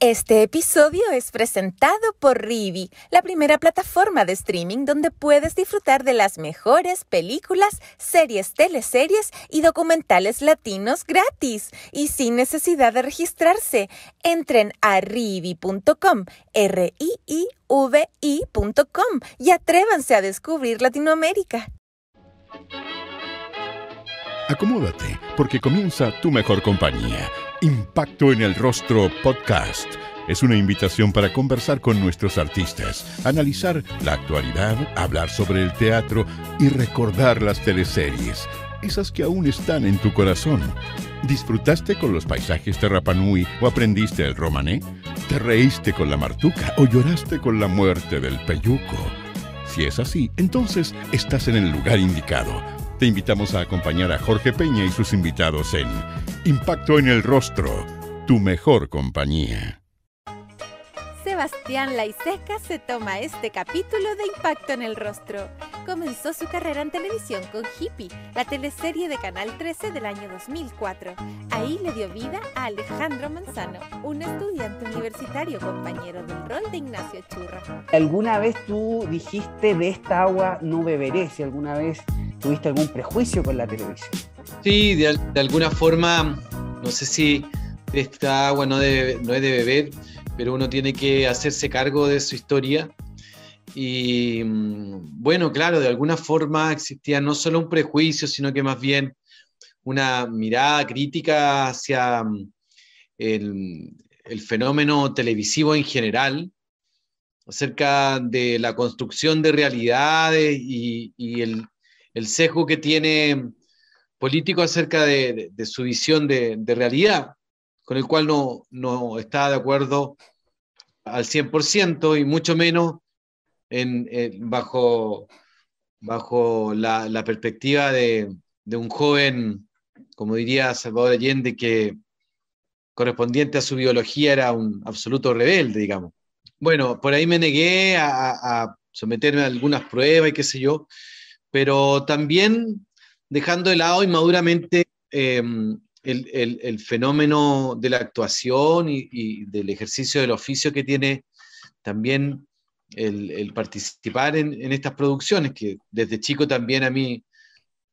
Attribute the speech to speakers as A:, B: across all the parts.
A: Este episodio es presentado por Rivi, la primera plataforma de streaming donde puedes disfrutar de las mejores películas, series, teleseries y documentales latinos gratis y sin necesidad de registrarse. Entren a rivi.com, riivi.com y atrévanse a descubrir Latinoamérica.
B: Acomódate, porque comienza Tu Mejor Compañía. Impacto en el Rostro Podcast. Es una invitación para conversar con nuestros artistas, analizar la actualidad, hablar sobre el teatro y recordar las teleseries, esas que aún están en tu corazón. ¿Disfrutaste con los paisajes de Rapa Nui o aprendiste el romané? ¿Te reíste con la martuca o lloraste con la muerte del peyuco? Si es así, entonces estás en el lugar indicado. Te invitamos a acompañar a Jorge Peña y sus invitados en Impacto en el Rostro, Tu Mejor Compañía.
A: Sebastián Laiseca se toma este capítulo de Impacto en el Rostro. Comenzó su carrera en televisión con Hippie, la teleserie de Canal 13 del año 2004. Ahí le dio vida a Alejandro Manzano, un estudiante universitario compañero del rol de Ignacio Churra.
C: ¿Alguna vez tú dijiste de esta agua no beberé? Si alguna vez tuviste algún prejuicio con la televisión.
D: Sí, de alguna forma, no sé si esta agua no es de beber, pero uno tiene que hacerse cargo de su historia. Y bueno, claro, de alguna forma existía no solo un prejuicio, sino que más bien una mirada crítica hacia el fenómeno televisivo en general, acerca de la construcción de realidades y el sesgo que tiene político acerca de su visión de realidad, con el cual no está de acuerdo al 100% y mucho menos bajo la perspectiva de un joven, como diría Salvador Allende, que correspondiente a su biología era un absoluto rebelde, digamos. Bueno, por ahí me negué a someterme a algunas pruebas y qué sé yo, pero también dejando de lado inmaduramente el fenómeno de la actuación y del ejercicio del oficio que tiene también el participar en estas producciones, que desde chico también a mí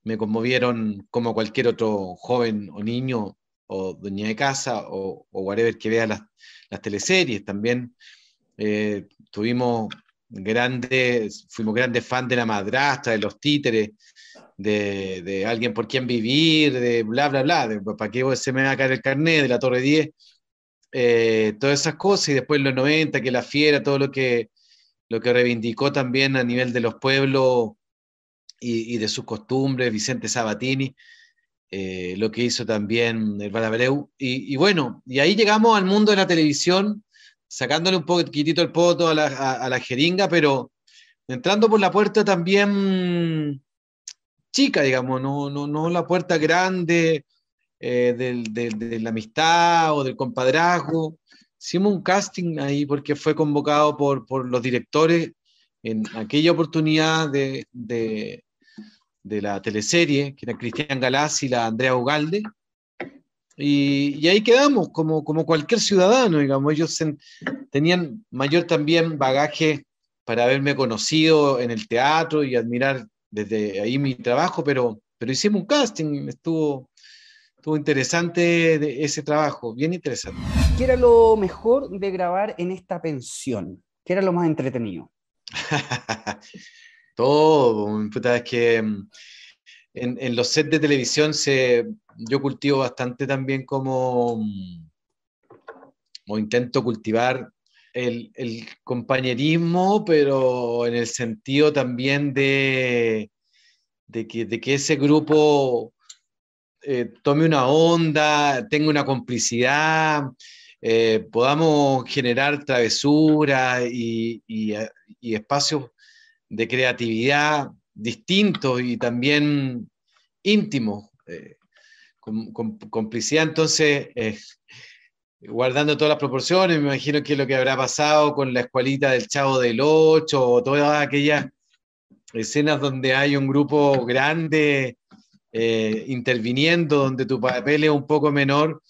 D: me conmovieron como cualquier otro joven o niño o dueña de casa o whatever que vea las teleseries. También fuimos grandes fans de La Madrastra, de Los Títeres, de Alguien por quien vivir, de bla, bla, bla, de para qué se me va a caer el carnet, de La Torre 10, todas esas cosas, y después en los 90, que La Fiera, todo lo que reivindicó también a nivel de los pueblos y de sus costumbres, Vicente Sabatini, lo que hizo también el Abreu, y bueno, y ahí llegamos al mundo de la televisión, sacándole un poquitito el poto a la jeringa, pero entrando por la puerta también chica, digamos, no la puerta grande de la amistad o del compadrazgo. Hicimos un casting ahí porque fue convocado por los directores en aquella oportunidad de la teleserie, que era Cristian Galás y la Andrea Ugalde. Y ahí quedamos, como cualquier ciudadano, digamos. Ellos tenían mayor también bagaje para haberme conocido en el teatro y admirar desde ahí mi trabajo, pero hicimos un casting, estuvo interesante ese trabajo, bien interesante.
C: ¿Qué era lo mejor de grabar en esta pensión? ¿Qué era lo más entretenido?
D: Todo, puta, es que en los sets de televisión yo cultivo bastante también o intento cultivar el compañerismo, pero en el sentido también de que ese grupo tome una onda, tenga una complicidad, podamos generar travesuras y espacios de creatividad distintos y también íntimos, con complicidad. Entonces, guardando todas las proporciones, me imagino que es lo que habrá pasado con la escuelita del Chavo del Ocho o todas aquellas escenas donde hay un grupo grande interviniendo, donde tu papel es un poco menor,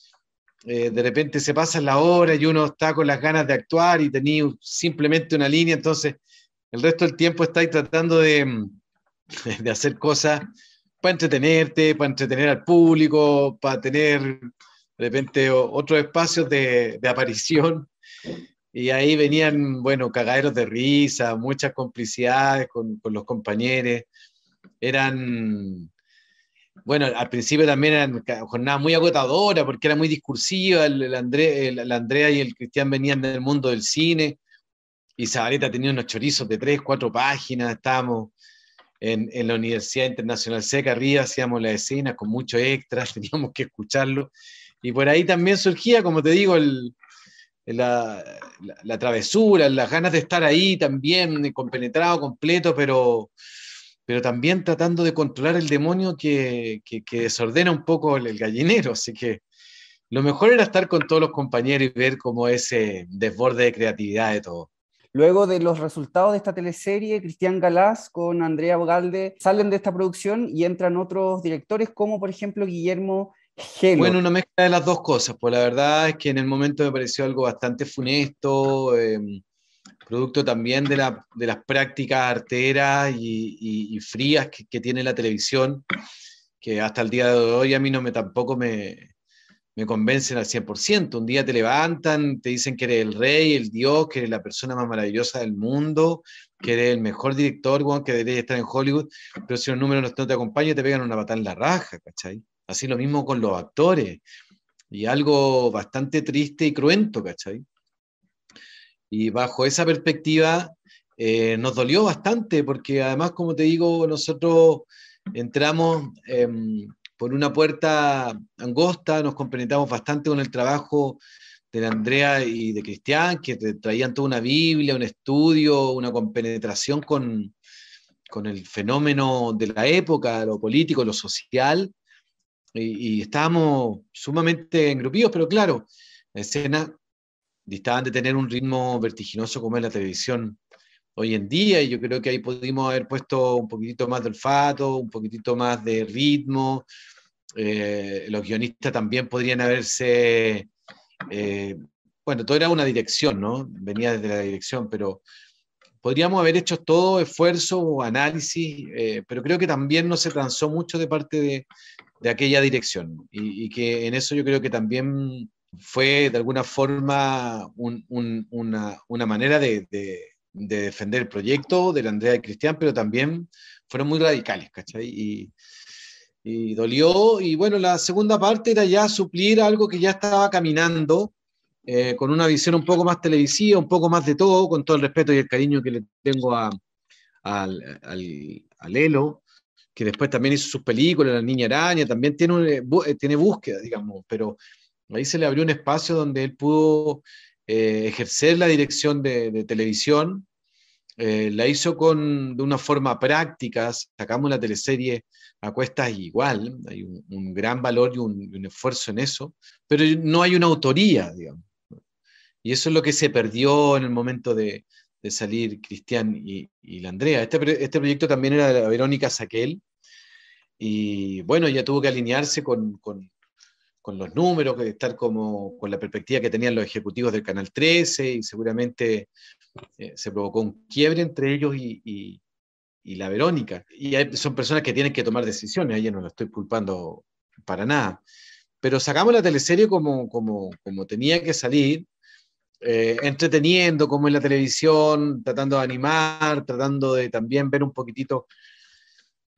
D: de repente se pasan la hora y uno está con las ganas de actuar y tenía simplemente una línea, entonces el resto del tiempo estáis tratando de hacer cosas para entretenerte, para entretener al público, para tener de repente otros espacios de aparición. Y ahí venían, bueno, cagaderos de risa, muchas complicidades con los compañeros. Eran, bueno, al principio también eran jornadas muy agotadoras porque era muy discursiva. La Andrea y el Cristian venían del mundo del cine y Zabaleta tenía unos chorizos de 3, 4 páginas. Estábamos en la Universidad Internacional Seca arriba, hacíamos la escena con muchos extras, teníamos que escucharlo. Y por ahí también surgía, como te digo, la travesura, las ganas de estar ahí también, compenetrado, completo, pero también tratando de controlar el demonio que desordena un poco el gallinero. Así que lo mejor era estar con todos los compañeros y ver como ese desborde de creatividad de todo.
C: Luego de los resultados de esta teleserie, Cristian Galaz con Andrea Bogalde salen de esta producción y entran otros directores como por ejemplo Guillermo Gelo.
D: Bueno, una mezcla de las dos cosas, pues la verdad es que en el momento me pareció algo bastante funesto, producto también de las prácticas arteras y frías que tiene la televisión, que hasta el día de hoy a mí tampoco me convencen al 100%. Un día te levantan, te dicen que eres el rey, el dios, que eres la persona más maravillosa del mundo, que eres el mejor director, que deberías estar en Hollywood, pero si los números no te acompañan, te pegan una patada en la raja, ¿cachai? Así lo mismo con los actores, y algo bastante triste y cruento, ¿cachai? Y bajo esa perspectiva nos dolió bastante, porque además, como te digo, nosotros entramos por una puerta angosta, nos compenetramos bastante con el trabajo de Andrea y de Cristian, que traían toda una Biblia, un estudio, una compenetración con el fenómeno de la época, lo político, lo social, y estábamos sumamente engrupidos, pero claro, la escena distaban de tener un ritmo vertiginoso como es la televisión hoy en día, y yo creo que ahí pudimos haber puesto un poquitito más de olfato, un poquitito más de ritmo. Los guionistas también podrían haberse, bueno, todo era una dirección, ¿no? Venía desde la dirección, pero podríamos haber hecho todo esfuerzo o análisis, pero creo que también no se transó mucho de parte de aquella dirección, y que en eso yo creo que también fue de alguna forma una manera de defender el proyecto de la Andrea y Cristian, pero también fueron muy radicales, ¿cachai? Y dolió, y bueno, la segunda parte era ya suplir algo que ya estaba caminando, con una visión un poco más televisiva, un poco más de todo, con todo el respeto y el cariño que le tengo al Elo, que después también hizo sus películas, La Niña Araña, también tiene búsqueda, digamos, pero ahí se le abrió un espacio donde él pudo ejercer la dirección de televisión. La hizo de una forma práctica, sacamos la teleserie a cuestas igual, hay un gran valor y un esfuerzo en eso, pero no hay una autoría, digamos. Y eso es lo que se perdió en el momento de salir Cristian y la Andrea. Este proyecto también era de la Verónica Saquel, y bueno, ella tuvo que alinearse con los números, estar con la perspectiva que tenían los ejecutivos del Canal 13, y seguramente se provocó un quiebre entre ellos y la Verónica. Y son personas que tienen que tomar decisiones, a ella no la estoy culpando para nada. Pero sacamos la teleserie como tenía que salir, entreteniendo como en la televisión, tratando de animar, tratando de también ver un poquitito.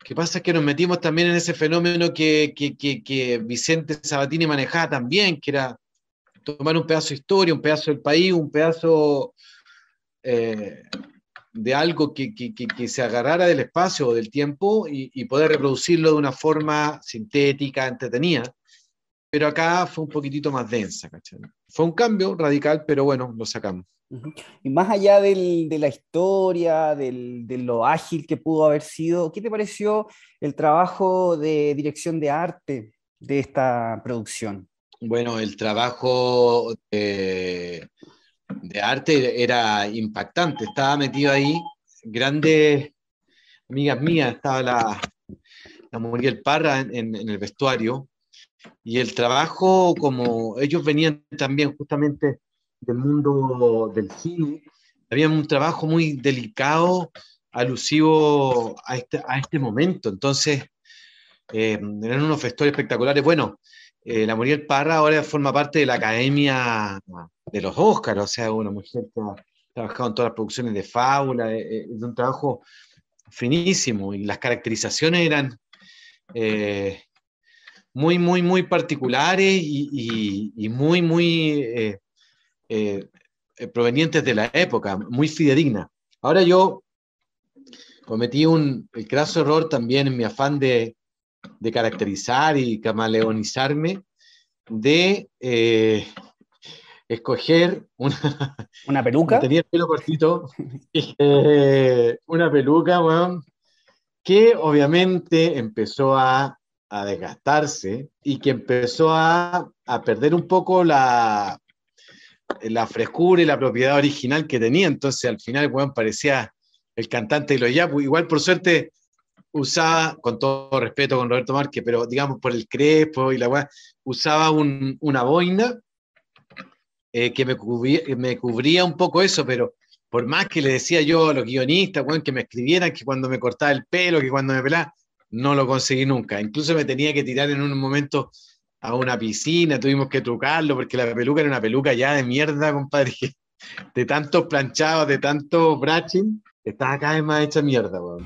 D: Lo que pasa es que nos metimos también en ese fenómeno que Vicente Sabatini manejaba también, que era tomar un pedazo de historia, un pedazo del país, un pedazo de algo que se agarrara del espacio o del tiempo y poder reproducirlo de una forma sintética, entretenida. Pero acá fue un poquitito más densa, ¿cachai? Fue un cambio radical, pero bueno, lo sacamos.
C: Y más allá de la historia, de lo ágil que pudo haber sido, ¿qué te pareció el trabajo de dirección de arte de esta producción?
D: Bueno, el trabajo de arte era impactante. Estaba metido ahí grandes amigas mías, estaba la Muriel Parra en el vestuario, y el trabajo, como ellos venían también justamente del mundo del cine, había un trabajo muy delicado, alusivo a este momento. Entonces, eran unos vestuarios espectaculares. Bueno, la Muriel Parra ahora forma parte de la Academia de los Óscar, o sea, una mujer que ha trabajado en todas las producciones de Fábula, es un trabajo finísimo, y las caracterizaciones eran muy, muy, muy particulares y muy, muy provenientes de la época, muy fidedignas. Ahora yo cometí el graso error también en mi afán de caracterizar y camaleonizarme, de escoger
C: ¿Una
D: como
C: peluca?
D: tenía el pelo cortito, una peluca, bueno, que obviamente empezó a desgastarse y que empezó a perder un poco la frescura y la propiedad original que tenía. Entonces al final, bueno, parecía el cantante de los Yapu. Igual por suerte usaba, con todo respeto con Roberto Márquez, pero digamos por el crespo y la weá, usaba una boina que me cubría un poco eso, pero por más que le decía yo a los guionistas, weón, que me escribieran, que cuando me cortaba el pelo, que cuando me pelaba, no lo conseguí nunca. Incluso me tenía que tirar en un momento a una piscina, tuvimos que trucarlo, porque la peluca era una peluca ya de mierda, compadre, de tantos planchados, de tanto brushing, estaba cada vez más hecha mierda, weón.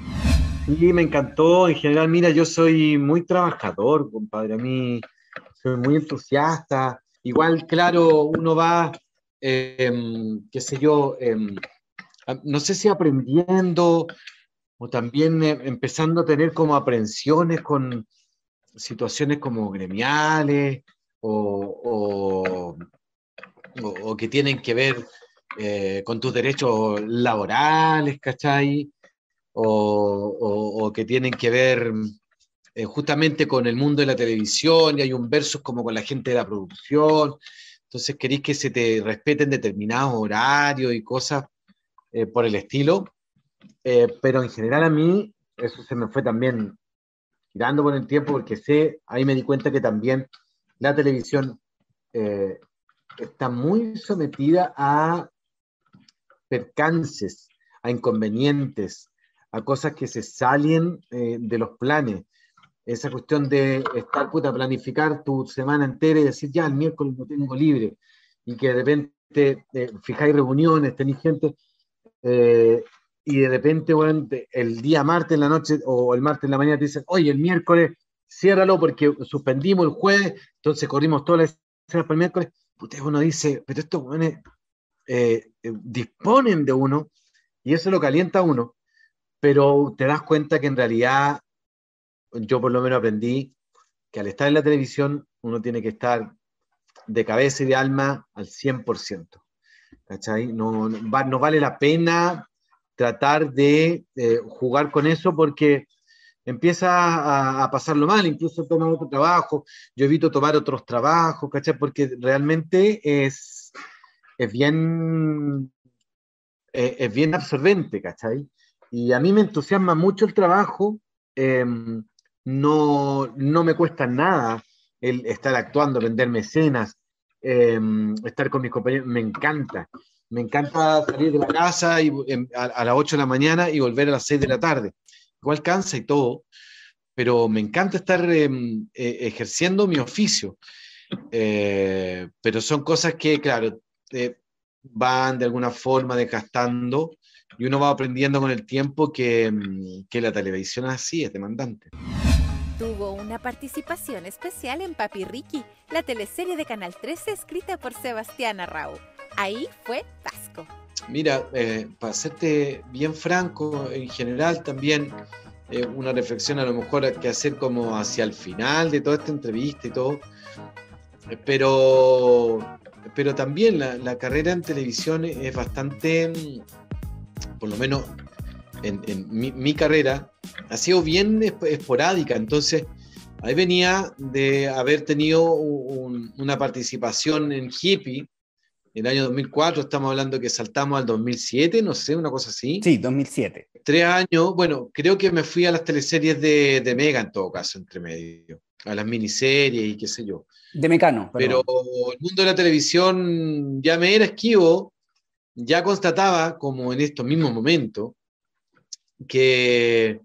D: Sí, me encantó. En general, mira, yo soy muy trabajador, compadre. A mí soy muy entusiasta. Igual, claro, uno va, qué sé yo, no sé si aprendiendo o también empezando a tener como aprensiones con situaciones como gremiales o que tienen que ver con tus derechos laborales, ¿cachai? O que tienen que ver justamente con el mundo de la televisión, y hay un versus como con la gente de la producción. Entonces queréis que se te respeten determinados horarios y cosas por el estilo, pero en general a mí eso se me fue también girando con el tiempo, porque ahí me di cuenta que también la televisión está muy sometida a percances, a inconvenientes, a cosas que se salen de los planes. Esa cuestión de estar, planificar tu semana entera y decir, ya, el miércoles lo tengo libre, y que de repente fijáis reuniones, tenéis gente, y de repente, bueno, el día martes en la noche o el martes en la mañana te dicen, oye, el miércoles ciérralo porque suspendimos el jueves, entonces corrimos todas las escenas para el miércoles. Uno dice, pero estos jóvenes disponen de uno, y eso lo calienta a uno, pero te das cuenta que en realidad yo por lo menos aprendí que al estar en la televisión uno tiene que estar de cabeza y de alma al 100%, ¿cachai? No vale la pena tratar de jugar con eso, porque empieza a pasarlo mal, incluso tomar otro trabajo. Yo evito tomar otros trabajos, ¿cachai? Porque realmente es bien absorbente, ¿cachai? Y a mí me entusiasma mucho el trabajo, no me cuesta nada el estar actuando, venderme escenas, estar con mis compañeros, me encanta salir de la casa a las 8 de la mañana y volver a las 6 de la tarde. Igual cansa y todo, pero me encanta estar ejerciendo mi oficio. Pero son cosas que, claro, van de alguna forma desgastando, y uno va aprendiendo con el tiempo que la televisión así es demandante.
A: Tuvo una participación especial en Papi Ricky, la teleserie de Canal 13 escrita por Sebastián Arrau. Ahí fue Vasco.
D: Mira, para serte bien franco, en general también una reflexión a lo mejor que hacer como hacia el final de toda esta entrevista y todo, pero también la carrera en televisión es bastante, por lo menos en mi carrera, ha sido bien esporádica. Entonces, ahí venía de haber tenido una participación en Hippie, el año 2004, estamos hablando que saltamos al 2007, no sé, una cosa así.
C: Sí, 2007.
D: 3 años, bueno, creo que me fui a las teleseries de Mega en todo caso, entre medio, a las miniseries y qué sé yo.
C: De Mecano,
D: Pero
C: perdón.
D: el mundo de la televisión ya me era esquivo, ya constataba, como en estos mismos momentos, que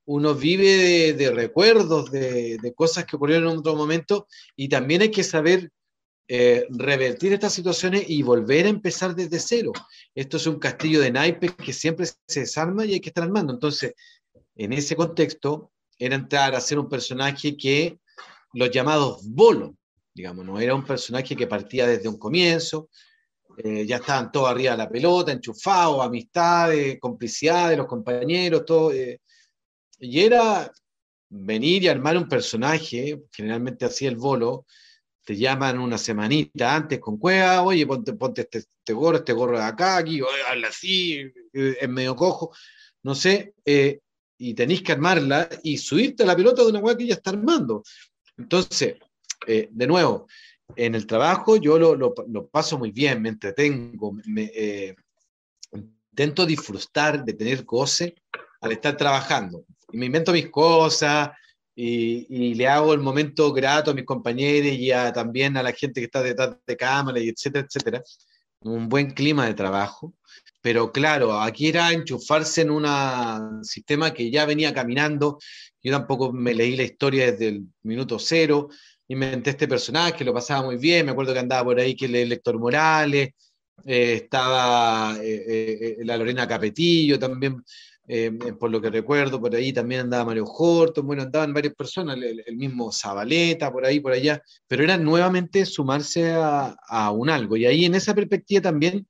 D: uno vive de recuerdos, de cosas que ocurrieron en otro momento, y también hay que saber revertir estas situaciones y volver a empezar desde cero. Esto es un castillo de naipes que siempre se desarma y hay que estar armando. Entonces, en ese contexto, era entrar a ser un personaje que los llamados bolos, digamos, no era un personaje que partía desde un comienzo, ya estaban todos arriba de la pelota, enchufados, amistades, complicidades de los compañeros, todo. Y era venir y armar un personaje, generalmente así el bolo, te llaman una semanita antes con cueva, oye, ponte este gorro de acá, aquí, oye, habla así, es medio cojo, no sé, y tenéis que armarla y subirte a la pelota de una cueva que ya está armando. Entonces, de nuevo, en el trabajo yo lo paso muy bien, me entretengo, intento disfrutar de tener goce al estar trabajando. Y me invento mis cosas y le hago el momento grato a mis compañeros y también a la gente que está detrás de cámara, y etcétera, etcétera. Un buen clima de trabajo. Pero claro, aquí era enchufarse en un sistema que ya venía caminando. Yo tampoco me leí la historia desde el minuto cero. Inventé este personaje, lo pasaba muy bien. Me acuerdo que andaba por ahí que el Héctor Morales, estaba la Lorena Capetillo también, por lo que recuerdo, por ahí también andaba Mario Horton, bueno, andaban varias personas, el mismo Zabaleta, por ahí, por allá, pero era nuevamente sumarse a un algo. Y ahí en esa perspectiva también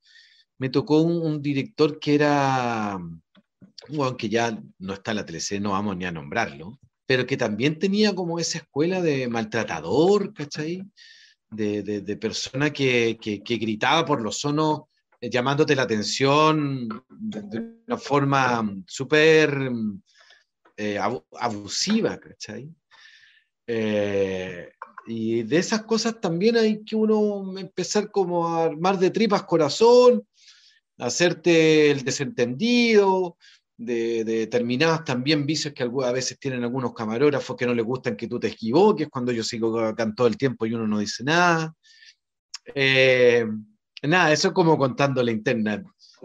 D: me tocó un director que era, bueno, que ya no está en la teleserie, no vamos ni a nombrarlo, pero que también tenía como esa escuela de maltratador, ¿cachai? De persona que gritaba por los sonos, llamándote la atención de una forma súper abusiva, ¿cachai? Y de esas cosas también hay que uno empezar como a armar de tripas corazón, hacerte el desentendido de determinados también vicios que a veces tienen algunos camarógrafos que no les gustan que tú te equivoques cuando yo sigo acá todo el tiempo y uno no dice nada. Eh, Nada, eso es como contando la interna.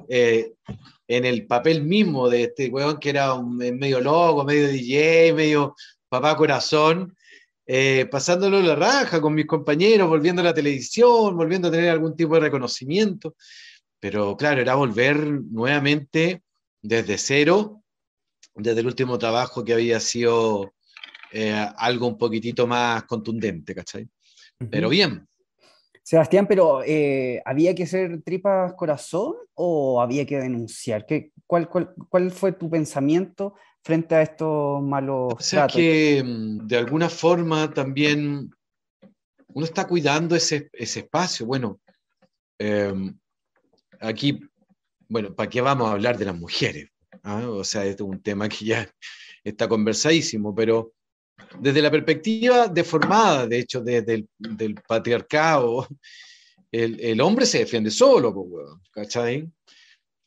D: En el papel mismo de este weón que era medio loco, medio DJ, medio papá corazón, pasándolo la raja con mis compañeros, volviendo a la televisión, volviendo a tener algún tipo de reconocimiento. Pero claro, era volver nuevamente desde cero, desde el último trabajo que había sido algo un poquitito más contundente, ¿cachai? Pero bien.
C: Sebastián, pero ¿había que ser tripas corazón o había que denunciar? ¿Cuál fue tu pensamiento frente a estos malos
D: O sea, es
C: tratos?
D: que de alguna forma también uno está cuidando ese espacio. Bueno, aquí, bueno, ¿para qué vamos a hablar de las mujeres? ¿Ah? O sea, este es un tema que ya está conversadísimo, pero desde la perspectiva deformada, de hecho, del patriarcado, el hombre se defiende solo, ¿cachai?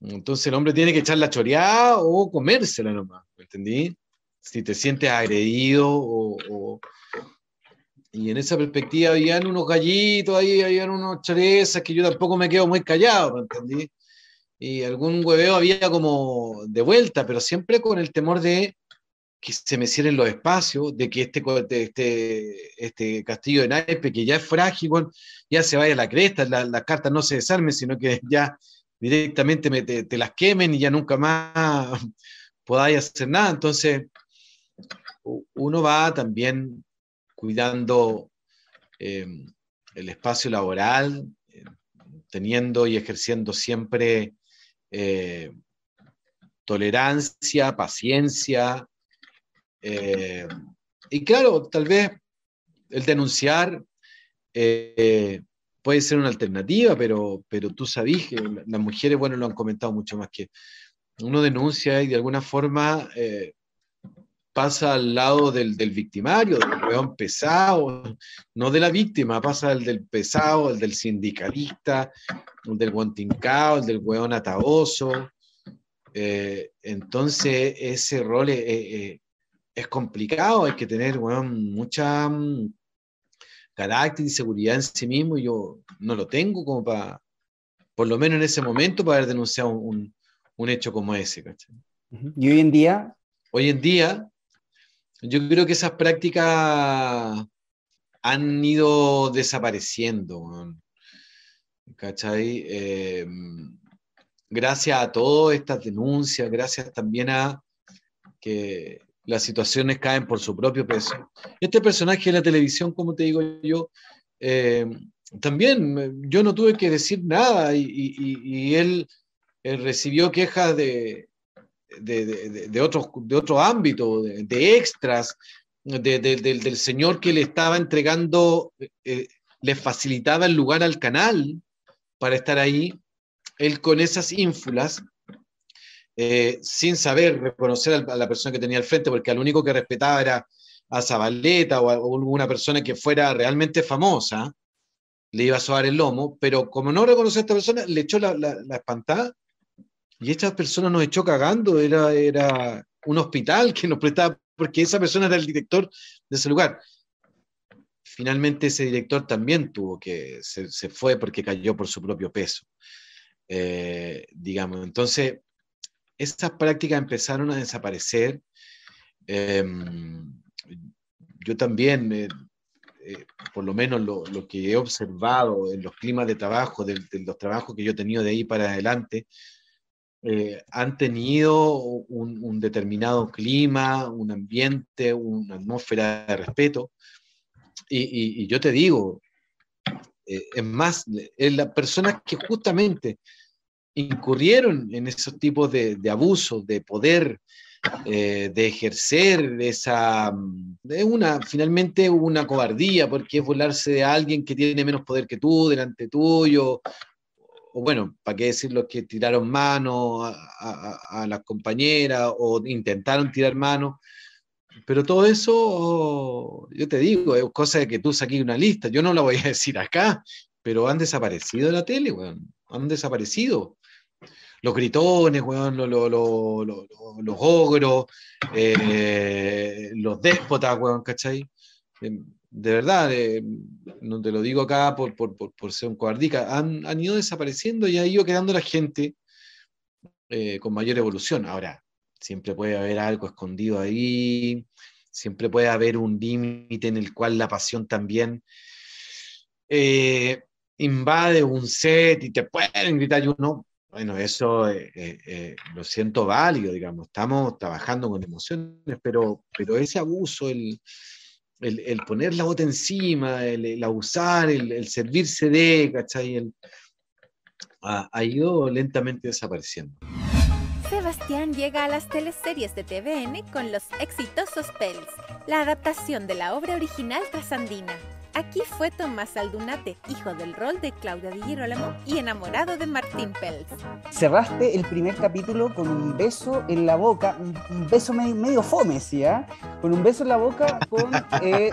D: Entonces el hombre tiene que echar la choreada o comérsela nomás, ¿me entendí? Si te sientes agredido y en esa perspectiva habían unos gallitos ahí, habían unos chorezas que yo tampoco me quedo muy callado, ¿me entendí? Y algún hueveo había como de vuelta, pero siempre con el temor de que se me cierren los espacios, de que este castillo de naipe, que ya es frágil, bueno, ya se vaya a la cresta, las cartas no se desarmen, sino que ya directamente te las quemen y ya nunca más podáis hacer nada. Entonces, uno va también cuidando el espacio laboral, teniendo y ejerciendo siempre tolerancia, paciencia, y claro, tal vez el denunciar puede ser una alternativa, pero tú sabís que las mujeres, bueno, lo han comentado mucho más que uno denuncia y de alguna forma pasa al lado del victimario, del weón pesado, no de la víctima, pasa el del pesado, el del sindicalista, el del guantincao, el del weón ataoso. Entonces ese rol es complicado, hay que tener, weón, mucha carácter y seguridad en sí mismo, y yo no lo tengo como para, por lo menos en ese momento, para haber denunciado un hecho como ese, ¿cachai?
C: Y hoy en día,
D: Hoy en día, yo creo que esas prácticas han ido desapareciendo, weón, ¿cachai? Gracias a todas estas denuncias, gracias también a que las situaciones caen por su propio peso. Este personaje de la televisión, como te digo yo, también yo no tuve que decir nada y él recibió quejas de otro ámbito, de extras, del señor que le estaba entregando, le facilitaba el lugar al canal para estar ahí, él con esas ínfulas, sin saber reconocer a la persona que tenía al frente, porque al único que respetaba era a Zabaleta o a una persona que fuera realmente famosa, le iba a sobar el lomo, pero como no reconoció a esta persona, le echó la espantada, y esta persona nos echó cagando, era un hospital que nos prestaba, porque esa persona era el director de ese lugar. Finalmente ese director también se fue porque cayó por su propio peso, digamos. Entonces, estas prácticas empezaron a desaparecer. Yo también, por lo menos lo que he observado en los climas de trabajo, de los trabajos que yo he tenido de ahí para adelante, han tenido un determinado clima, un ambiente, una atmósfera de respeto. Y yo te digo, es más, las personas que justamente incurrieron en esos tipos de abusos, de poder, de ejercer finalmente una cobardía, porque es burlarse de alguien que tiene menos poder que tú, delante tuyo, o bueno, para qué decir los que tiraron mano a las compañeras o intentaron tirar mano, pero todo eso, yo te digo, es cosa de que tú saques una lista, yo no la voy a decir acá, pero han desaparecido de la tele, weón, han desaparecido. Los gritones, weón, los ogros, los déspotas, weón, ¿cachai? De verdad, no te lo digo acá por ser un cobardica, han ido desapareciendo y ha ido quedando la gente con mayor evolución. Ahora, siempre puede haber algo escondido ahí, siempre puede haber un límite en el cual la pasión también invade un set y te pueden gritar y uno, bueno, eso lo siento válido, digamos, estamos trabajando con emociones, pero ese abuso, el poner la bota encima, el abusar, el servirse de, ¿cachai? Ha ido lentamente desapareciendo.
A: Sebastián llega a las teleseries de TVN con Los Exitosos Pels, la adaptación de la obra original trasandina. Aquí fue Tomás Aldunate, hijo del rol de Claudia Di Girolamo y enamorado de Martín Pels.
C: cerraste el primer capítulo con un beso en la boca, un beso medio fome, ¿sí? Con un beso en la boca con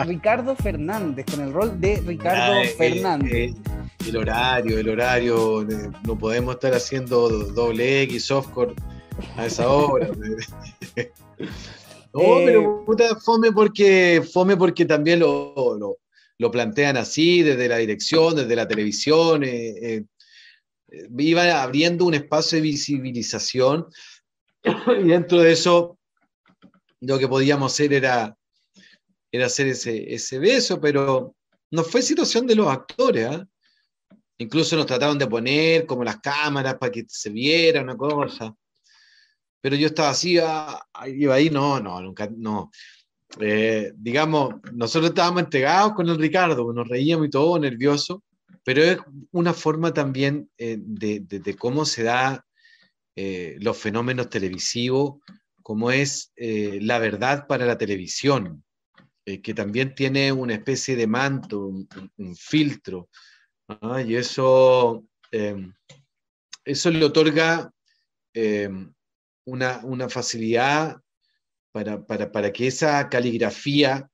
C: Ricardo Fernández, con el rol de Ricardo Fernández.
D: El horario, no podemos estar haciendo doble X, softcore a esa hora. No, pero puta, fome porque también lo plantean así, desde la dirección, desde la televisión, iban abriendo un espacio de visibilización, y dentro de eso lo que podíamos hacer era hacer ese beso, pero no fue situación de los actores, ¿eh? Incluso nos trataron de poner como las cámaras para que se viera una cosa, pero yo estaba así, iba ahí, nunca, no. Digamos, nosotros estábamos entregados con el Ricardo, nos reíamos y todo, nervioso, pero es una forma también de cómo se da los fenómenos televisivos, como es la verdad para la televisión, que también tiene una especie de manto, un filtro, ¿no? Y eso le otorga una facilidad para que esa caligrafía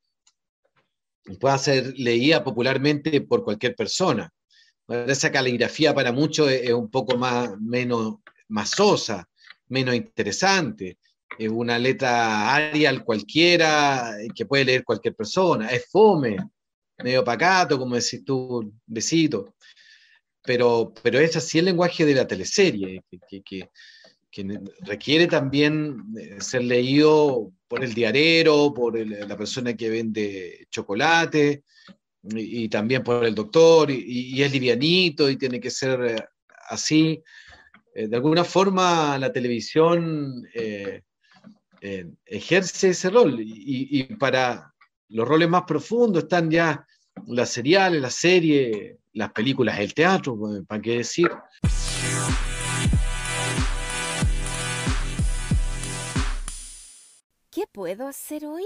D: pueda ser leída popularmente por cualquier persona. Esa caligrafía para muchos es un poco más sosa, menos interesante. Es una letra Arial cualquiera que puede leer cualquier persona. Es fome, medio pacato, como decís tú, besito. Pero es así el lenguaje de la teleserie, que requiere también ser leído por el diarero, por la persona que vende chocolate, y también por el doctor, y es livianito, y tiene que ser así. De alguna forma la televisión ejerce ese rol, y para los roles más profundos están ya las seriales, las series, las películas, el teatro, ¿para qué decir?
A: ¿Qué puedo hacer hoy?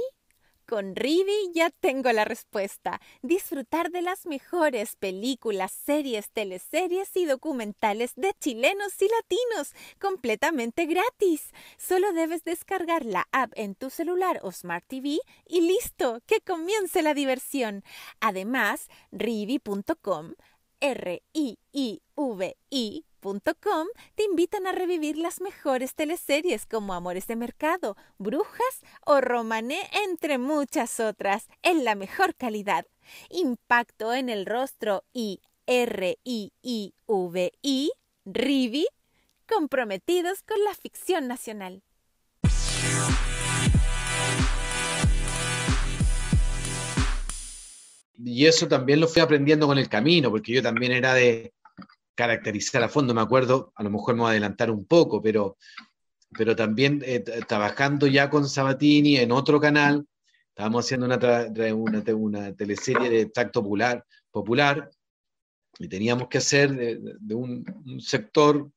A: Con Rivi ya tengo la respuesta. Disfrutar de las mejores películas, series, teleseries y documentales de chilenos y latinos, completamente gratis. Solo debes descargar la app en tu celular o Smart TV y listo, que comience la diversión. Además, Rivi.com, RIIVI.com te invitan a revivir las mejores teleseries como Amores de Mercado, Brujas o Romané, entre muchas otras, en la mejor calidad. Impacto en el Rostro y RIIVI, Rivi, comprometidos con la ficción nacional.
D: Y eso también lo fui aprendiendo con el camino, porque yo también era de caracterizar a fondo, me acuerdo, a lo mejor me voy a adelantar un poco, pero también trabajando ya con Sabatini en otro canal, estábamos haciendo una teleserie de extracto popular, y teníamos que hacer de un sector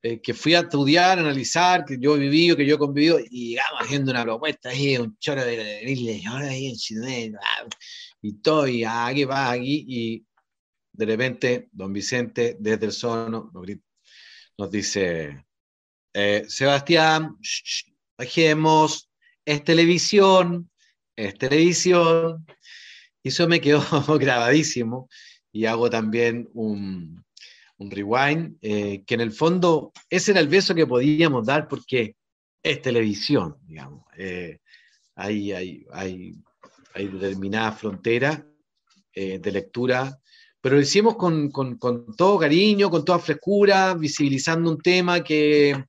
D: que fui a estudiar, analizar, que yo he vivido, que yo he convivido, y llegamos haciendo una propuesta ahí, un choro de ahora ahí en Chile, y todo, y aquí va, aquí, y de repente, don Vicente, desde el sono, nos dice, Sebastián, bajemos, es televisión, y eso me quedó grabadísimo, y hago también un rewind, que en el fondo ese era el beso que podíamos dar porque es televisión, digamos. Hay determinadas fronteras de lectura, pero lo hicimos con todo cariño, con toda frescura, visibilizando un tema que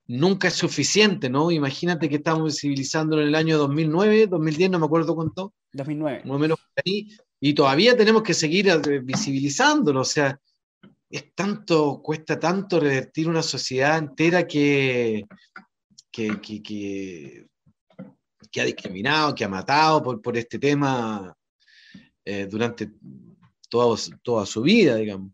D: nunca es suficiente, ¿no? Imagínate que estamos visibilizándolo en el año 2009, 2010, no me acuerdo cuánto.
C: 2009.
D: Más o menos por ahí, y todavía tenemos que seguir visibilizándolo, o sea, cuesta tanto revertir una sociedad entera que ha discriminado, que ha matado por este tema durante toda su vida, digamos.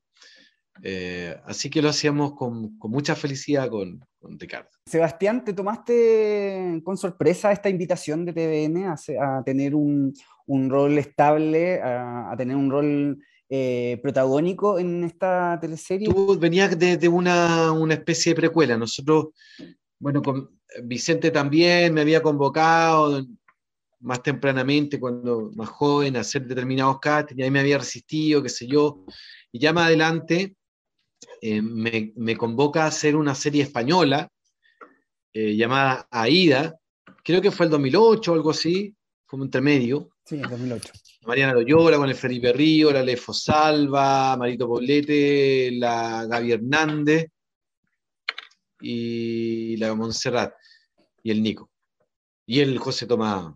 D: Así que lo hacíamos con mucha felicidad con Ricardo.
C: Sebastián, ¿te tomaste con sorpresa esta invitación de TVN a tener un rol estable, a tener un rol protagónico en esta teleserie?
D: Tú venías de una especie de precuela. Nosotros, bueno, con Vicente también me había convocado más tempranamente, cuando más joven, a hacer determinados castings, y ahí me había resistido, qué sé yo, y ya más adelante me convoca a hacer una serie española llamada Aída, creo que fue el 2008 o algo así, fue un intermedio.
C: Sí, el 2008.
D: Mariana Loyola con el Felipe Río, la Lefo Salva, Marito Poblete, la Gaby Hernández y la Montserrat y el Nico y el José Tomás.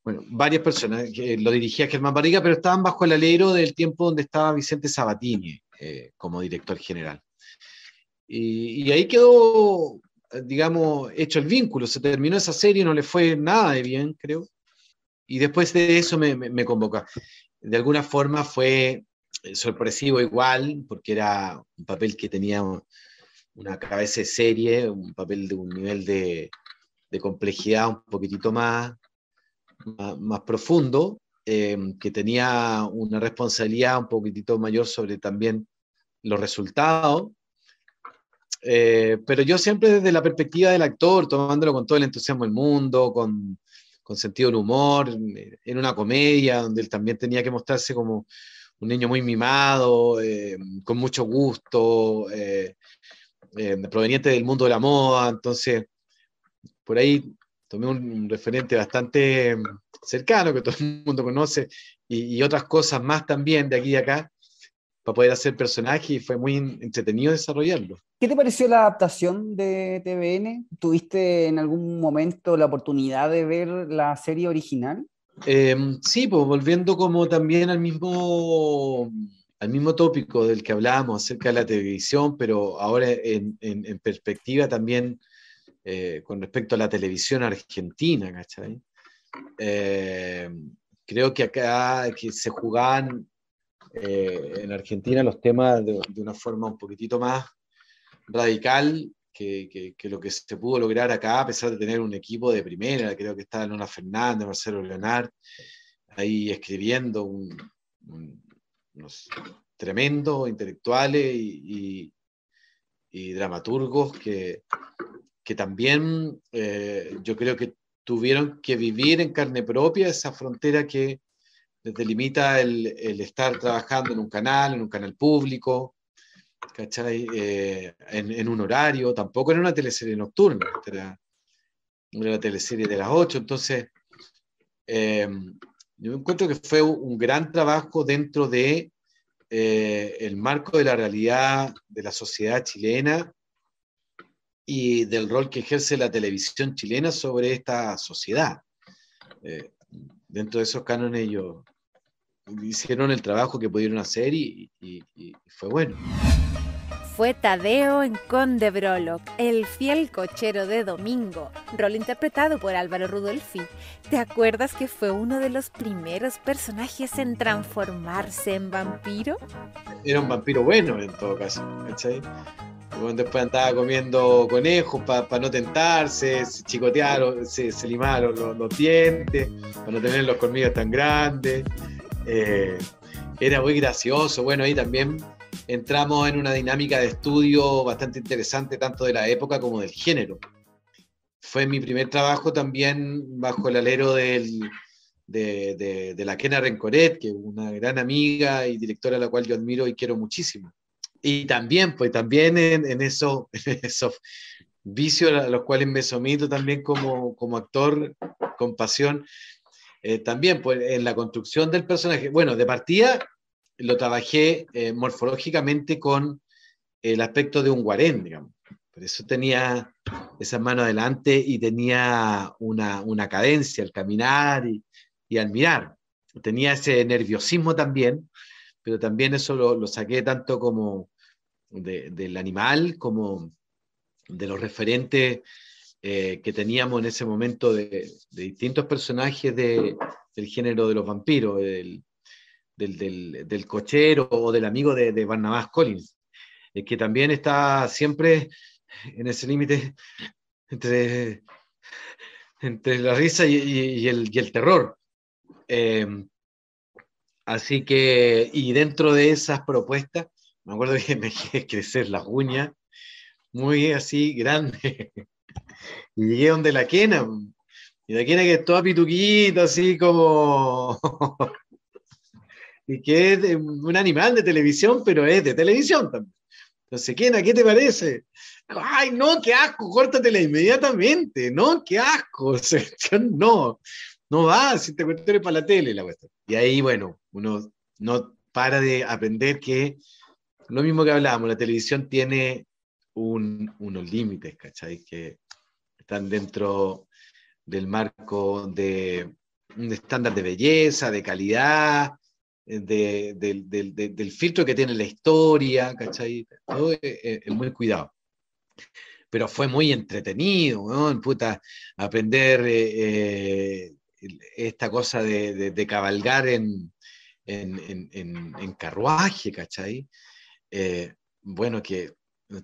D: Bueno, varias personas, que lo dirigía Germán Barriga, pero estaban bajo el alero del tiempo donde estaba Vicente Sabatini como director general. Y ahí quedó, digamos, hecho el vínculo. Se terminó esa serie, no le fue nada de bien, creo. Y después de eso me convocó. De alguna forma fue sorpresivo igual, porque era un papel que tenía una cabeza de serie, un papel de un nivel de complejidad un poquitito más profundo, que tenía una responsabilidad un poquitito mayor sobre también los resultados. Pero yo siempre desde la perspectiva del actor, tomándolo con todo el entusiasmo del mundo, con sentido del humor, en una comedia donde él también tenía que mostrarse como un niño muy mimado, con mucho gusto, proveniente del mundo de la moda. Entonces, por ahí tomé un referente bastante cercano, que todo el mundo conoce, y otras cosas más también de aquí y acá, para poder hacer personaje, y fue muy entretenido desarrollarlo.
C: ¿Qué te pareció la adaptación de TVN? ¿Tuviste en algún momento la oportunidad de ver la serie original?
D: Sí, pues volviendo como también al mismo tópico del que hablábamos acerca de la televisión, pero ahora en perspectiva también con respecto a la televisión argentina, ¿cachai? Creo que acá que se jugaban en Argentina los temas de una forma un poquitito más radical que lo que se pudo lograr acá, a pesar de tener un equipo de primera. Creo que estaba Luna Fernández, Marcelo Leonard, ahí escribiendo unos tremendos intelectuales y dramaturgos que también yo creo que tuvieron que vivir en carne propia esa frontera que les delimita el estar trabajando en un canal público, ¿cachai? En un horario, tampoco era una teleserie nocturna, era una teleserie de las 8. Entonces yo encuentro que fue un gran trabajo dentro de el marco de la realidad de la sociedad chilena y del rol que ejerce la televisión chilena sobre esta sociedad. Dentro de esos cánones ellos hicieron el trabajo que pudieron hacer y fue bueno.
A: Fue Tadeo en Conde Brolock, el fiel cochero de Domingo, rol interpretado por Álvaro Rudolphy. ¿Te acuerdas que fue uno de los primeros personajes en transformarse en vampiro?
D: Era un vampiro bueno en todo caso, ¿cachai? Después andaba comiendo conejos para no tentarse, se chicotearon, se limaron los dientes, para no tener los colmillos tan grandes. Era muy gracioso. Bueno, ahí también entramos en una dinámica de estudio bastante interesante, tanto de la época como del género. Fue mi primer trabajo también bajo el alero de la Kena Rencoret, que es una gran amiga y directora a la cual yo admiro y quiero muchísimo. Y también, pues también en esos vicios a los cuales me someto también como actor con pasión, también pues en la construcción del personaje. Bueno, de partida lo trabajé morfológicamente con el aspecto de un guarén, digamos. Por eso tenía esas manos adelante y tenía una cadencia al caminar y al mirar. Tenía ese nerviosismo también, pero también eso lo saqué tanto como del animal como de los referentes que teníamos en ese momento de distintos personajes del género de los vampiros, del cochero o del amigo de Barnabas Collins, que también está siempre en ese límite entre la risa y el terror. Así que, y dentro de esas propuestas, me acuerdo que me dejé crecer las uñas, muy así, grandes. Y llegué donde la Kena, y la Kena que es toda pituquita, así como... y que es un animal de televisión, pero es de televisión también. Entonces, Kena, ¿qué te parece? Ay, no, qué asco, córtatela inmediatamente, no, qué asco, o sea, no va, si te cuento eres para la tele, la cuestión. Y ahí, bueno, uno no para de aprender que lo mismo que hablábamos, la televisión tiene unos límites, ¿cachai? Que están dentro del marco de un estándar de belleza, de calidad, del filtro que tiene la historia, ¿cachai? Todo es muy cuidado. Pero fue muy entretenido, ¿no? Puta, aprender esta cosa de cabalgar en carruaje, ¿cachai? Bueno, que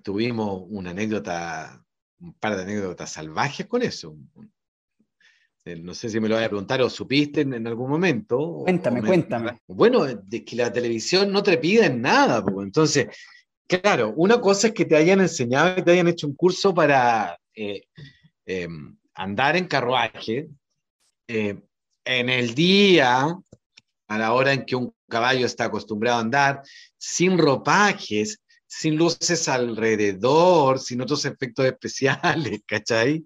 D: tuvimos un par de anécdotas salvajes con eso. No sé si me lo voy a preguntar o supiste en algún momento.
C: Cuéntame.
D: Bueno, de que la televisión no te pide en nada, pues. Entonces, Claro, una cosa es que te hayan enseñado y te hayan hecho un curso para eh, andar en carruaje. eh, en el día, a la hora en que un caballo está acostumbrado a andar, sin ropajes, sin luces alrededor, sin otros efectos especiales, ¿cachai?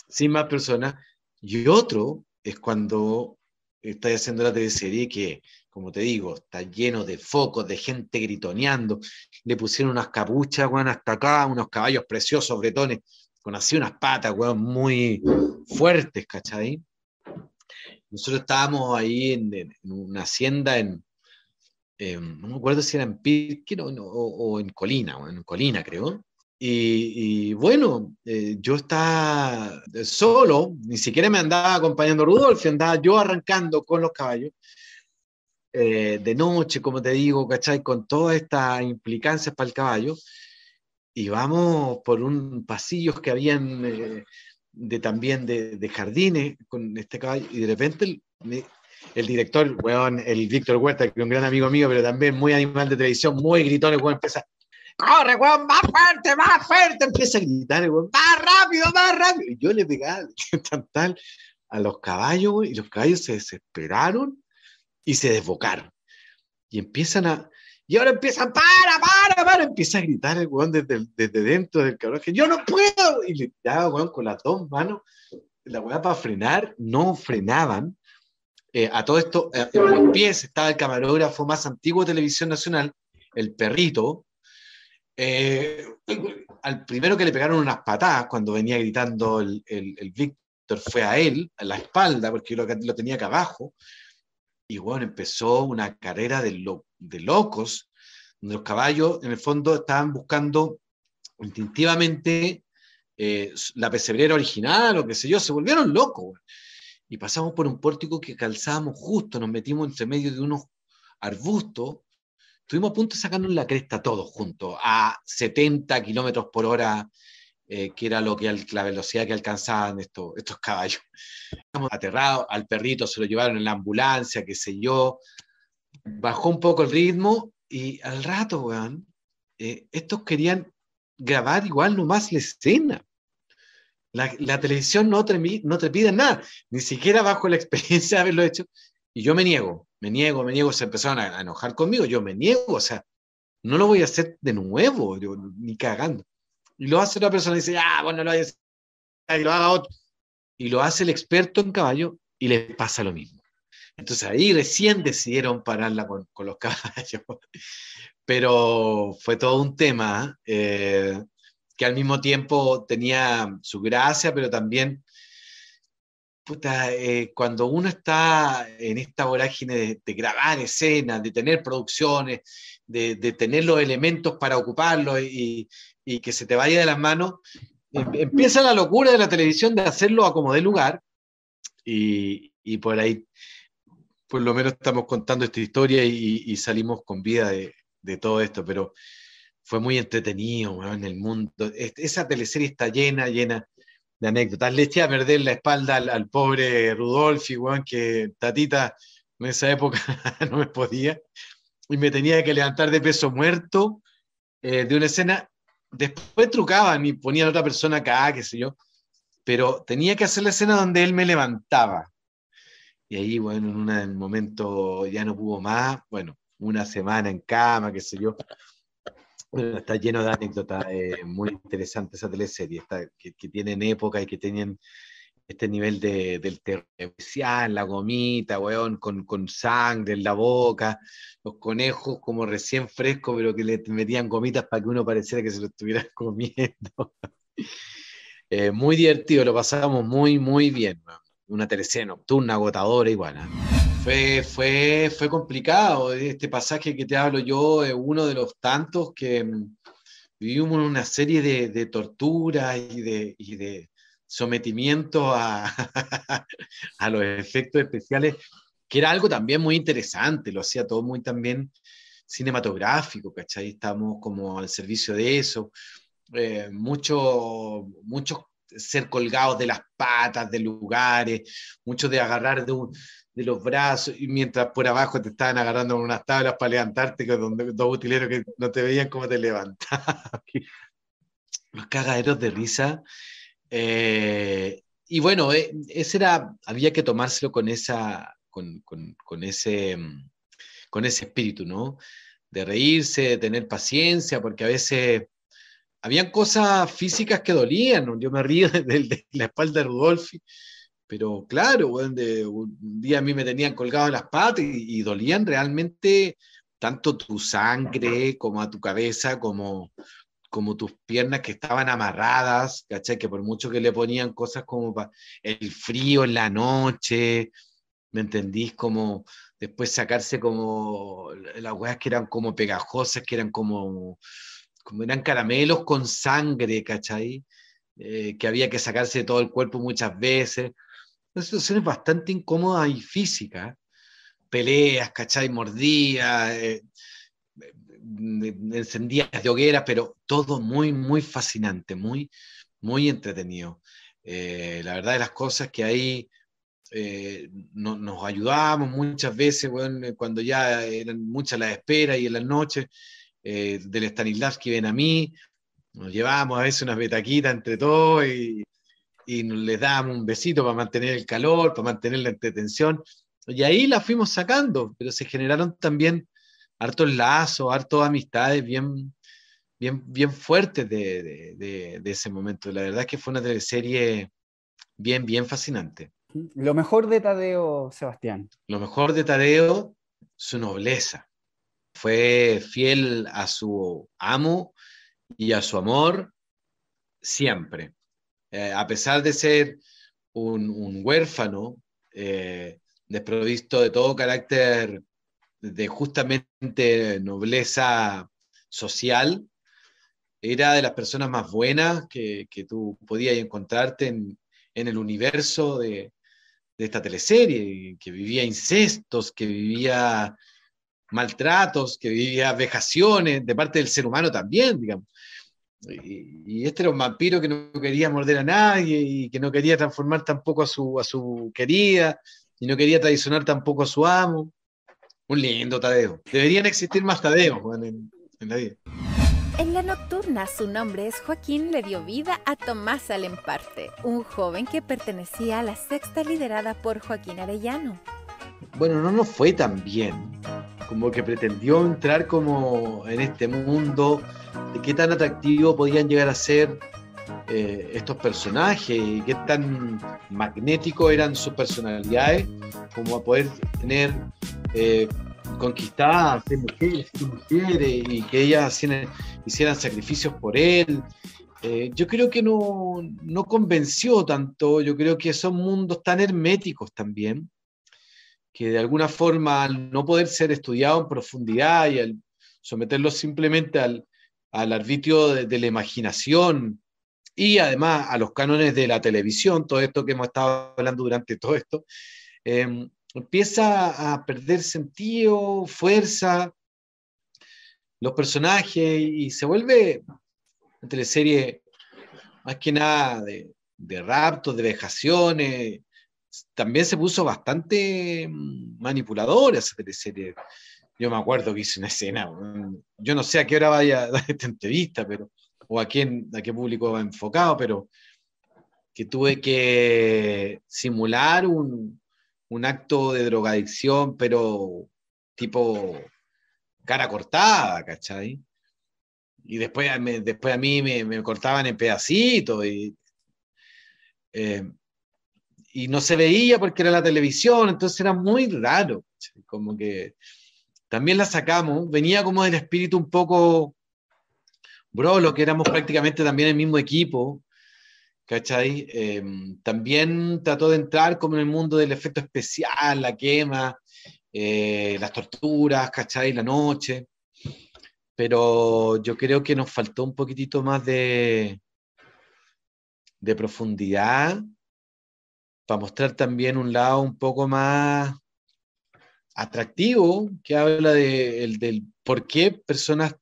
D: Sin más personas. Y otro es cuando estás haciendo la teleserie que, como te digo, está lleno de focos, de gente gritoneando. Le pusieron unas capuchas, weón, hasta acá, unos caballos preciosos, bretones, con así unas patas, weón, muy fuertes, ¿cachai? Nosotros estábamos ahí en una hacienda no me acuerdo si era en Pirque o en Colina, o en Colina creo. Y bueno, yo estaba solo, ni siquiera me andaba acompañando Rudolf, andaba yo arrancando con los caballos, de noche, como te digo, ¿cachai? Con todas estas implicancias para el caballo, y vamos por un pasillo que habían también de jardines con este caballo, y de repente el director, weón, el Víctor Huerta, que es un gran amigo mío, pero también muy animal de televisión, muy gritón, el weón empieza, ¡corre, weón, más fuerte! Empieza a gritar, el weón, más rápido! Y yo le pegaba tal a los caballos, weón, y los caballos se desesperaron y se desbocaron. Y empiezan y ahora empiezan, empieza a gritar el weón desde dentro del caballo, que yo no puedo, y le tiraba, weón, con las dos manos, la weá para frenar, no frenaban. A todo esto, en los pies estaba el camarógrafo más antiguo de Televisión Nacional, el Perrito. Al primero que le pegaron unas patadas cuando venía gritando el Víctor fue a él, a la espalda, porque yo lo tenía acá abajo. Y bueno, empezó una carrera de locos, donde los caballos en el fondo estaban buscando instintivamente la pesebrera original o qué sé yo, se volvieron locos. Y pasamos por un pórtico que calzábamos justo, nos metimos entre medio de unos arbustos, estuvimos a punto de sacarnos la cresta todos juntos, a 70 kilómetros por hora, que era la velocidad que alcanzaban estos caballos. Estamos aterrados, al perrito se lo llevaron en la ambulancia, qué sé yo, bajó un poco el ritmo y al rato, weón, estos querían grabar igual nomás la escena. La televisión no te pide nada, ni siquiera bajo la experiencia de haberlo hecho. Y yo me niego, se empezaron a enojar conmigo, yo me niego, o sea, no lo voy a hacer de nuevo, ni cagando. Y lo hace una persona y dice, bueno, lo voy a hacer, y lo haga otro. Y lo hace el experto en caballo y le pasa lo mismo. Entonces ahí recién decidieron pararla con los caballos. Pero fue todo un tema, que al mismo tiempo tenía su gracia, pero también, puta, cuando uno está en esta vorágine de grabar escenas, de tener producciones, de tener los elementos para ocuparlos y que se te vaya de las manos, empieza la locura de la televisión de hacerlo a como dé lugar, y por ahí, por lo menos estamos contando esta historia y salimos con vida de todo esto, pero fue muy entretenido, bueno, en el mundo. Esa teleserie está llena de anécdotas. Le eché a perder la espalda al pobre Rudolfi, bueno, que Tatita en esa época no me podía, y me tenía que levantar de peso muerto, de una escena. Después trucaban y ponían a otra persona acá, qué sé yo, pero tenía que hacer la escena donde él me levantaba. Y ahí, bueno, en un momento ya no pudo más, bueno, una semana en cama, qué sé yo. Bueno, está lleno de anécdotas muy interesantes esa teleserie, que tienen época y que tienen este nivel del terror especial, la gomita, weón, con sangre en la boca, los conejos como recién frescos, pero que le metían gomitas para que uno pareciera que se lo estuviera comiendo. Muy divertido, lo pasamos muy, muy bien, weón. Una teleserie nocturna, agotadora igual, ¿eh? Fue complicado. Este pasaje que te hablo yo es uno de los tantos que vivimos una serie de torturas y de sometimiento a los efectos especiales, que era algo también muy interesante, lo hacía todo muy también cinematográfico, ¿cachai? Estamos como al servicio de eso. Muchos ser colgados de las patas de lugares, mucho de agarrar de los brazos, y mientras por abajo te estaban agarrando con unas tablas para levantarte, con dos utileros que no te veían cómo te levantabas. Los cagaderos de risa. Y bueno, había que tomárselo con ese espíritu, ¿no? De reírse, de tener paciencia, porque a veces habían cosas físicas que dolían, ¿no? Yo me río de la espalda de Rudolfi, pero claro, bueno, un día a mí me tenían colgado en las patas y dolían realmente tanto tu sangre como a tu cabeza, como tus piernas que estaban amarradas, ¿cachai? Que por mucho que le ponían cosas como el frío en la noche, ¿me entendís? Como después sacarse como las weas que eran como pegajosas, que eran como eran caramelos con sangre, ¿cachai? Que había que sacarse de todo el cuerpo muchas veces. Una situación bastante incómoda y física. Peleas, ¿cachai? Mordidas, encendidas de hogueras, pero todo muy, muy fascinante, muy, muy entretenido. La verdad de las cosas que ahí nos ayudábamos muchas veces, bueno, cuando ya eran muchas las esperas y en las noches, del Stanislavski ven a mí, nos llevábamos a veces unas betaquitas entre todos y les dábamos un besito para mantener el calor, para mantener la entretención, y ahí la fuimos sacando, pero se generaron también hartos lazos, hartos amistades bien, bien, bien fuertes de ese momento. La verdad es que fue una teleserie bien, bien fascinante.
C: Lo mejor de Tadeo, Sebastián.
D: Lo mejor de Tadeo, su nobleza. Fue fiel a su amo y a su amor siempre. A pesar de ser un huérfano, desprovisto de todo carácter de justamente nobleza social, era de las personas más buenas que tú podías encontrarte en el universo de esta teleserie, que vivía incestos, que vivía maltratos, que vivía vejaciones de parte del ser humano también, digamos. Y este era un vampiro que no quería morder a nadie y que no quería transformar tampoco a su querida y no quería traicionar tampoco a su amo. Un lindo Tadeo. Deberían existir más Tadeos, Juan, en la vida.
A: En La Nocturna, su nombre es Joaquín, le dio vida a Tomás Alemparte, un joven que pertenecía a la sexta liderada por Joaquín Arellano.
D: Bueno, no nos fue tan bien. Como que pretendió entrar como en este mundo de qué tan atractivo podían llegar a ser estos personajes y qué tan magnéticos eran sus personalidades como a poder tener conquistadas de mujeres y que ellas hicieran sacrificios por él. Yo creo que no convenció tanto. Yo creo que son mundos tan herméticos también, que de alguna forma, al no poder ser estudiado en profundidad y al someterlo simplemente al arbitrio de la imaginación y además a los cánones de la televisión, todo esto que hemos estado hablando durante todo esto, empieza a perder sentido, fuerza, los personajes, y se vuelve una teleserie más que nada de raptos, de vejaciones. También se puso bastante manipuladora esa teleserie. Yo me acuerdo que hice una escena, yo no sé a qué hora vaya a dar esta entrevista, o a qué público va enfocado, pero que tuve que simular un acto de drogadicción, pero tipo cara cortada, ¿cachai? Y después a mí me cortaban en pedacitos y no se veía porque era la televisión, entonces era muy raro, ¿cachai? Como que también la sacamos, venía como del espíritu un poco brolo, que éramos prácticamente también el mismo equipo, ¿cachai? También trató de entrar como en el mundo del efecto especial, la quema, las torturas, ¿cachai? La noche, pero yo creo que nos faltó un poquitito más de profundidad para mostrar también un lado un poco más atractivo, que habla del por qué personas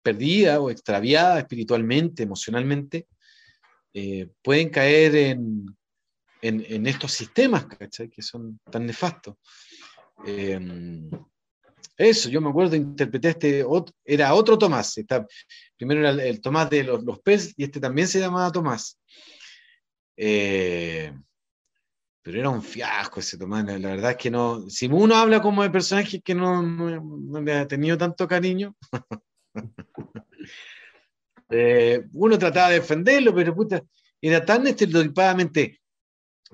D: perdidas o extraviadas espiritualmente, emocionalmente, pueden caer en estos sistemas, ¿cachai? Que son tan nefastos. Eso, yo me acuerdo, interpreté era otro Tomás. Primero era el Tomás de los PES y este también se llamaba Tomás. Pero era un fiasco ese Tomás. La verdad es que no. Si uno habla como de personajes que no le ha tenido tanto cariño, uno trataba de defenderlo, pero puta, era tan estereotipadamente.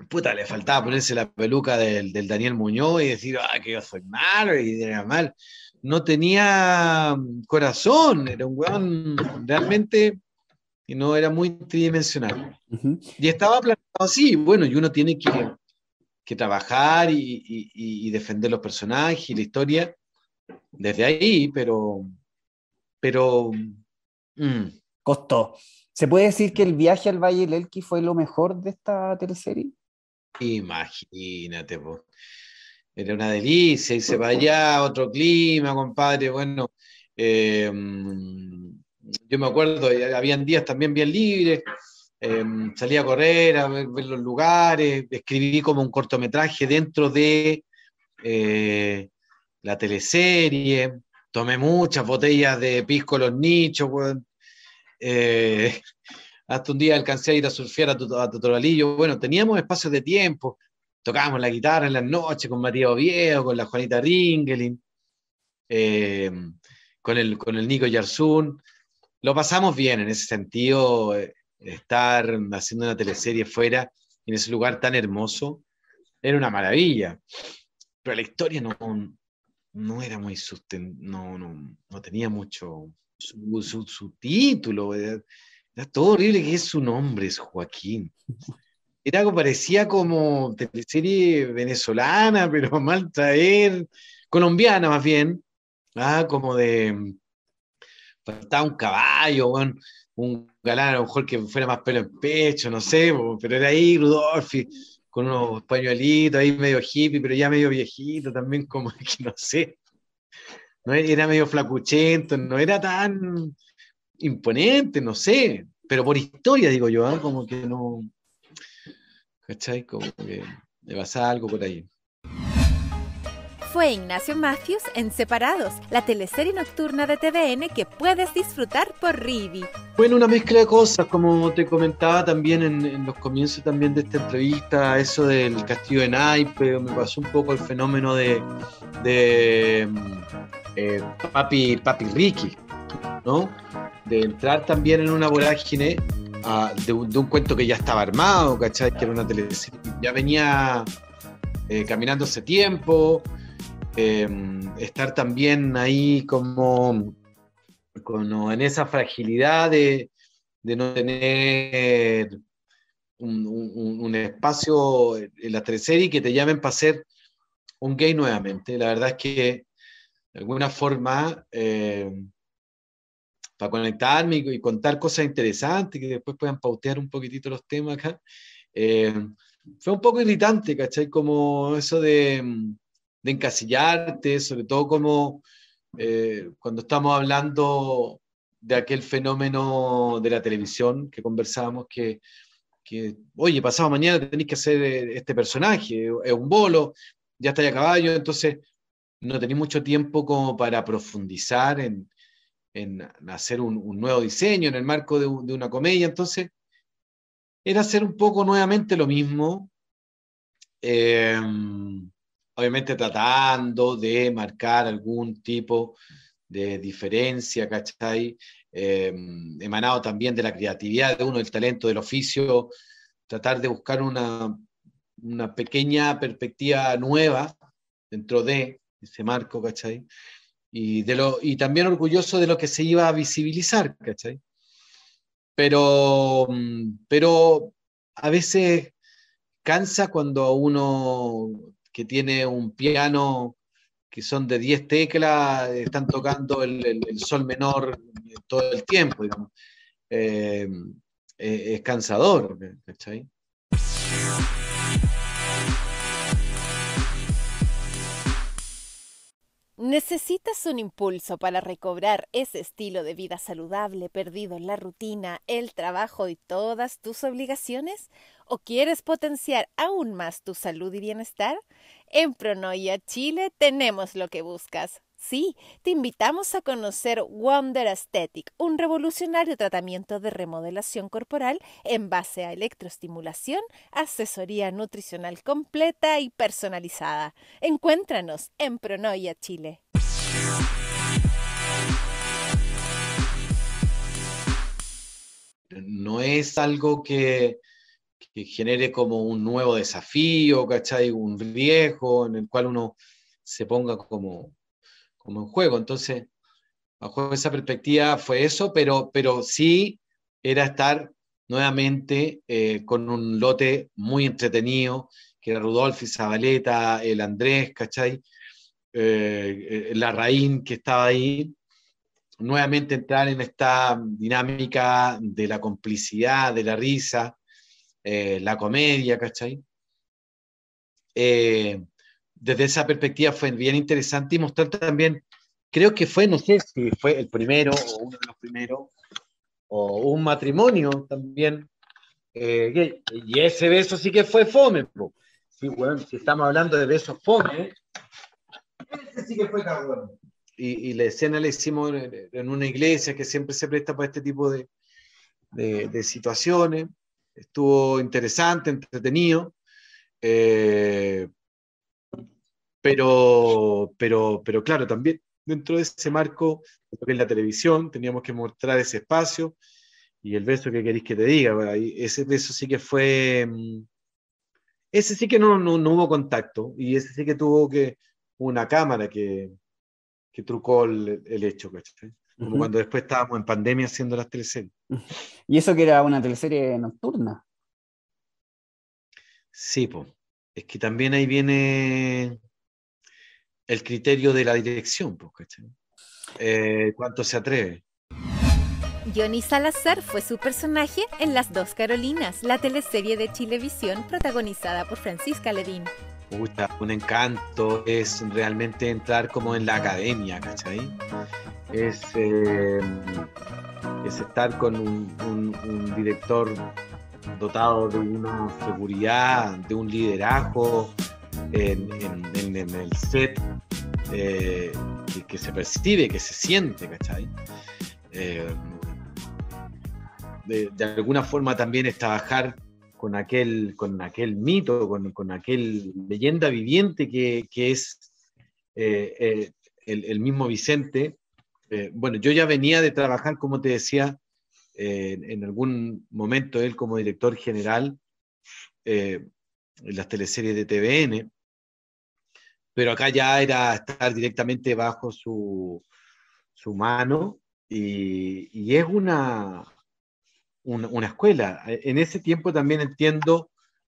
D: Puta, le faltaba ponerse la peluca del Daniel Muñoz y decir, que yo soy malo y era mal. No tenía corazón, era un weón realmente y no era muy tridimensional. Uh-huh. Y estaba planteado así, bueno, y uno tiene que trabajar y defender los personajes y la historia desde ahí, pero
C: costó. ¿Se puede decir que el viaje al Valle del Elqui fue lo mejor de esta teleserie?
D: Imagínate, po. Era una delicia, irse para allá, otro clima, compadre, bueno, yo me acuerdo, habían días también bien libres, salía a correr, a ver los lugares, escribí como un cortometraje dentro de la teleserie, tomé muchas botellas de pisco los nichos, bueno, hasta un día alcancé a ir a surfear a Totoralillo. Bueno, teníamos espacios de tiempo, tocábamos la guitarra en las noches con Matías Oviedo, con la Juanita Ringelin, con el Nico Yarzún. Lo pasamos bien en ese sentido, estar haciendo una teleserie fuera, en ese lugar tan hermoso, era una maravilla. Pero la historia no era muy no tenía mucho su título. Era todo horrible, que es su nombre, es Joaquín. Era algo, parecía como teleserie venezolana, pero mal traer, colombiana más bien, como de, faltaba un caballo, bueno, un galán a lo mejor que fuera más pelo en pecho, no sé, pero era ahí Rudolfi, con unos pañuelitos ahí medio hippie, pero ya medio viejito también, como que no sé, no era medio flacuchento, no era tan imponente, no sé, pero por historia digo yo, como que no, ¿cachai? Como que le pasa algo por ahí.
A: Fue Ignacio Matthews en Separados, la teleserie nocturna de TVN que puedes disfrutar por Rivi.
D: Bueno, una mezcla de cosas, como te comentaba también en los comienzos también de esta entrevista, eso del castillo de naipes, me pasó un poco el fenómeno de Papi Ricky, ¿no? De entrar también en una vorágine de un cuento que ya estaba armado, ¿cachai? Que era una teleserie que ya venía caminando hace tiempo, estar también ahí como en esa fragilidad de no tener un espacio en la teleserie que te llamen para ser un gay nuevamente. La verdad es que de alguna forma para conectarme y contar cosas interesantes que después puedan pautear un poquitito los temas acá. Fue un poco irritante, ¿cachai? Como eso de encasillarte, sobre todo como cuando estamos hablando de aquel fenómeno de la televisión que conversábamos, que oye, pasado mañana tenéis que hacer este personaje, es un bolo, ya está a caballo, entonces no tenéis mucho tiempo como para profundizar en hacer un nuevo diseño en el marco de una comedia, entonces era hacer un poco nuevamente lo mismo, obviamente tratando de marcar algún tipo de diferencia, ¿cachai? Emanado también de la creatividad de uno, del talento, del oficio, tratar de buscar una pequeña perspectiva nueva dentro de ese marco, ¿cachai? Y también orgulloso de lo que se iba a visibilizar, ¿cachai? Pero a veces cansa cuando a uno que tiene un piano que son de 10 teclas, están tocando el sol menor todo el tiempo, digamos. Es cansador, ¿cachai?
A: ¿Necesitas un impulso para recobrar ese estilo de vida saludable perdido en la rutina, el trabajo y todas tus obligaciones? ¿O quieres potenciar aún más tu salud y bienestar? En Pronoia Chile tenemos lo que buscas. Sí, te invitamos a conocer Wonder Aesthetic, un revolucionario tratamiento de remodelación corporal en base a electroestimulación, asesoría nutricional completa y personalizada. Encuéntranos en Pronoia Chile.
D: No es algo que genere como un nuevo desafío, ¿cachai? Un riesgo en el cual uno se ponga como en juego. Entonces, bajo esa perspectiva fue eso, pero sí era estar nuevamente con un lote muy entretenido, que era Rudolf y Zabaleta, el Andrés, ¿cachai? Larraín, que estaba ahí. Nuevamente entrar en esta dinámica de la complicidad, de la risa, la comedia, ¿cachai? Desde esa perspectiva fue bien interesante y mostrar también, creo que fue, no sé si fue el primero o uno de los primeros, o un matrimonio también gay. Y ese beso sí que fue fome, po. Sí, bueno, si estamos hablando de besos fome, ese sí que fue cabrón. Y la escena la hicimos en una iglesia que siempre se presta para este tipo de situaciones. Estuvo interesante, entretenido. Pero claro, también dentro de ese marco, en la televisión, teníamos que mostrar ese espacio y el beso que queréis que te diga. Bueno, ese beso sí que fue, ese sí que no hubo contacto y ese sí que tuvo que una cámara que trucó el hecho, ¿cachai? Como cuando después estábamos en pandemia haciendo las teleseries.
C: Y eso que era una teleserie nocturna.
D: Sí, pues. Es que también ahí viene el criterio de la dirección, pues, ¿cachai? ¿Cuánto se atreve?
A: Johnny Salazar fue su personaje en Las Dos Carolinas, la teleserie de Chilevisión protagonizada por Francisca Levin.
D: Pucha, un encanto, es realmente entrar como en la academia, ¿cachai? Es estar con un director dotado de una seguridad, de un liderazgo en el set que se percibe, que se siente, ¿cachai? De alguna forma también es trabajar con aquel mito, con aquel leyenda viviente que es el mismo Vicente. Bueno, yo ya venía de trabajar, como te decía, en algún momento él como director general en las teleseries de TVN, pero acá ya era estar directamente bajo su mano y es una escuela. En ese tiempo también entiendo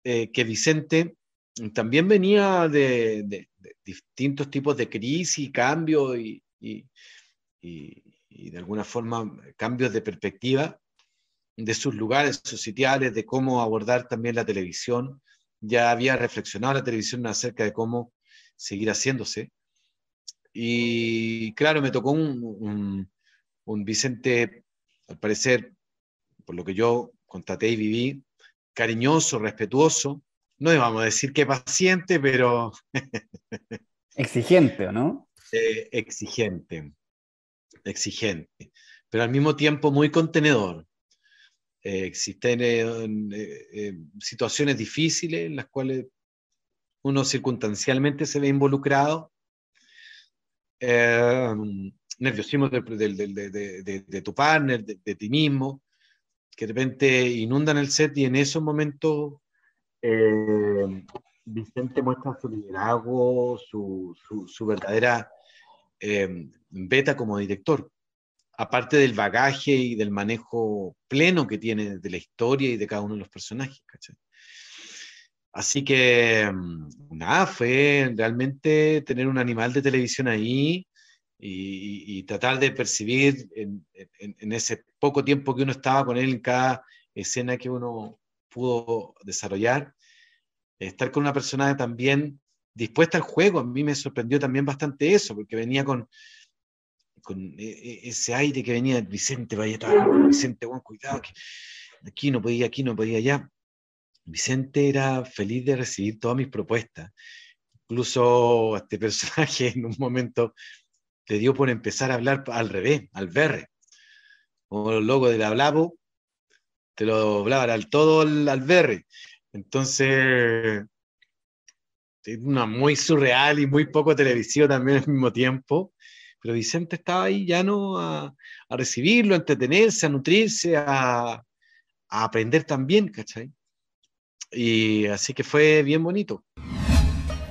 D: que Vicente también venía de distintos tipos de crisis, cambios y de alguna forma cambios de perspectiva de sus lugares, sus sitiales, de cómo abordar también la televisión. Ya había reflexionado la televisión acerca de cómo seguir haciéndose. Y claro, me tocó un Vicente, al parecer, por lo que yo constaté y viví, cariñoso, respetuoso, no vamos a decir que paciente, pero
C: Exigente, ¿o no?
D: exigente, pero al mismo tiempo muy contenedor. Existen situaciones difíciles en las cuales uno circunstancialmente se ve involucrado, nerviosismo de tu partner, de ti mismo, que de repente inundan el set y en esos momentos Vicente muestra su liderazgo, su verdadera beta como director, aparte del bagaje y del manejo pleno que tiene de la historia y de cada uno de los personajes, ¿cachai? Así que nada, fue realmente tener un animal de televisión ahí y tratar de percibir en ese poco tiempo que uno estaba con él en cada escena que uno pudo desarrollar, estar con una persona también dispuesta al juego. A mí me sorprendió también bastante eso, porque venía con ese aire que venía, Vicente, vaya trabajando, Vicente, bueno, cuidado, que aquí no podía allá. Vicente era feliz de recibir todas mis propuestas. Incluso a este personaje en un momento le dio por empezar a hablar al revés, al berre. Como los locos del hablabo, te lo hablaban al berre. Entonces, es una muy surreal y muy poco televisivo también al mismo tiempo. Pero Vicente estaba ahí llano a recibirlo, a entretenerse, a nutrirse, a aprender también, ¿cachai? Y así que fue bien bonito.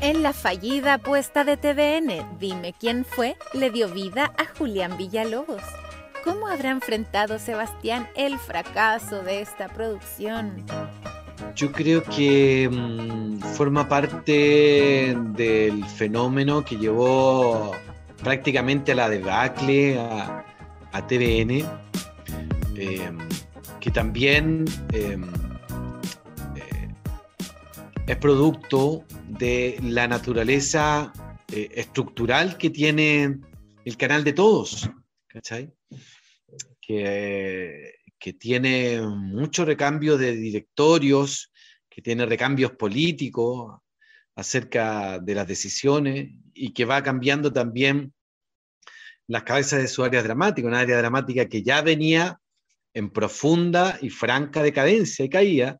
A: En la fallida apuesta de TVN, Dime quién fue, le dio vida a Julián Villalobos. ¿Cómo habrá enfrentado Sebastián el fracaso de esta producción?
D: Yo creo que forma parte del fenómeno que llevó prácticamente a la debacle a TVN, que también es producto de la naturaleza estructural que tiene el canal de todos, ¿cachai? Que tiene mucho recambio de directorios, que tiene recambios políticos acerca de las decisiones y que va cambiando también las cabezas de su área dramática, una área dramática que ya venía en profunda y franca decadencia y caía.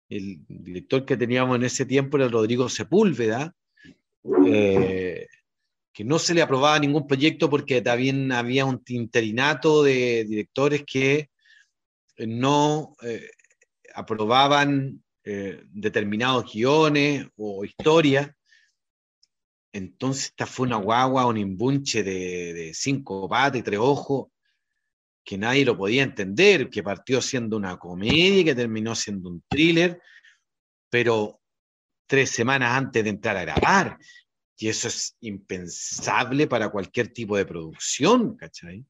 D: El director que teníamos en ese tiempo era Rodrigo Sepúlveda, que no se le aprobaba ningún proyecto porque también había un interinato de directores que no aprobaban determinados guiones o historias. Entonces esta fue una guagua, un imbunche de 5 patas y 3 ojos, que nadie lo podía entender, que partió siendo una comedia y que terminó siendo un thriller, pero 3 semanas antes de entrar a grabar. Y eso es impensable para cualquier tipo de producción, ¿cachai?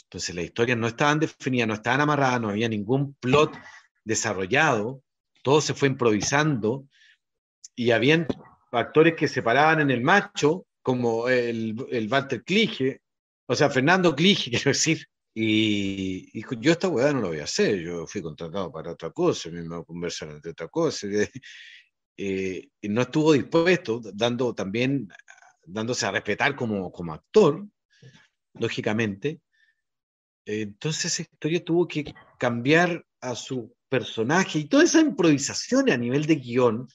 D: Entonces las historias no estaban definidas, no estaban amarradas, no había ningún plot desarrollado, todo se fue improvisando, y habían actores que se paraban en el macho, como el Walter Klige, o sea, Fernando Klige, quiero decir, y dijo, yo esta hueá no lo voy a hacer, yo fui contratado para otra cosa, me voy a conversar entre otra cosa. No estuvo dispuesto, dándose a respetar como actor, lógicamente. Entonces esa historia tuvo que cambiar a su personaje, y toda esa improvisación a nivel de guión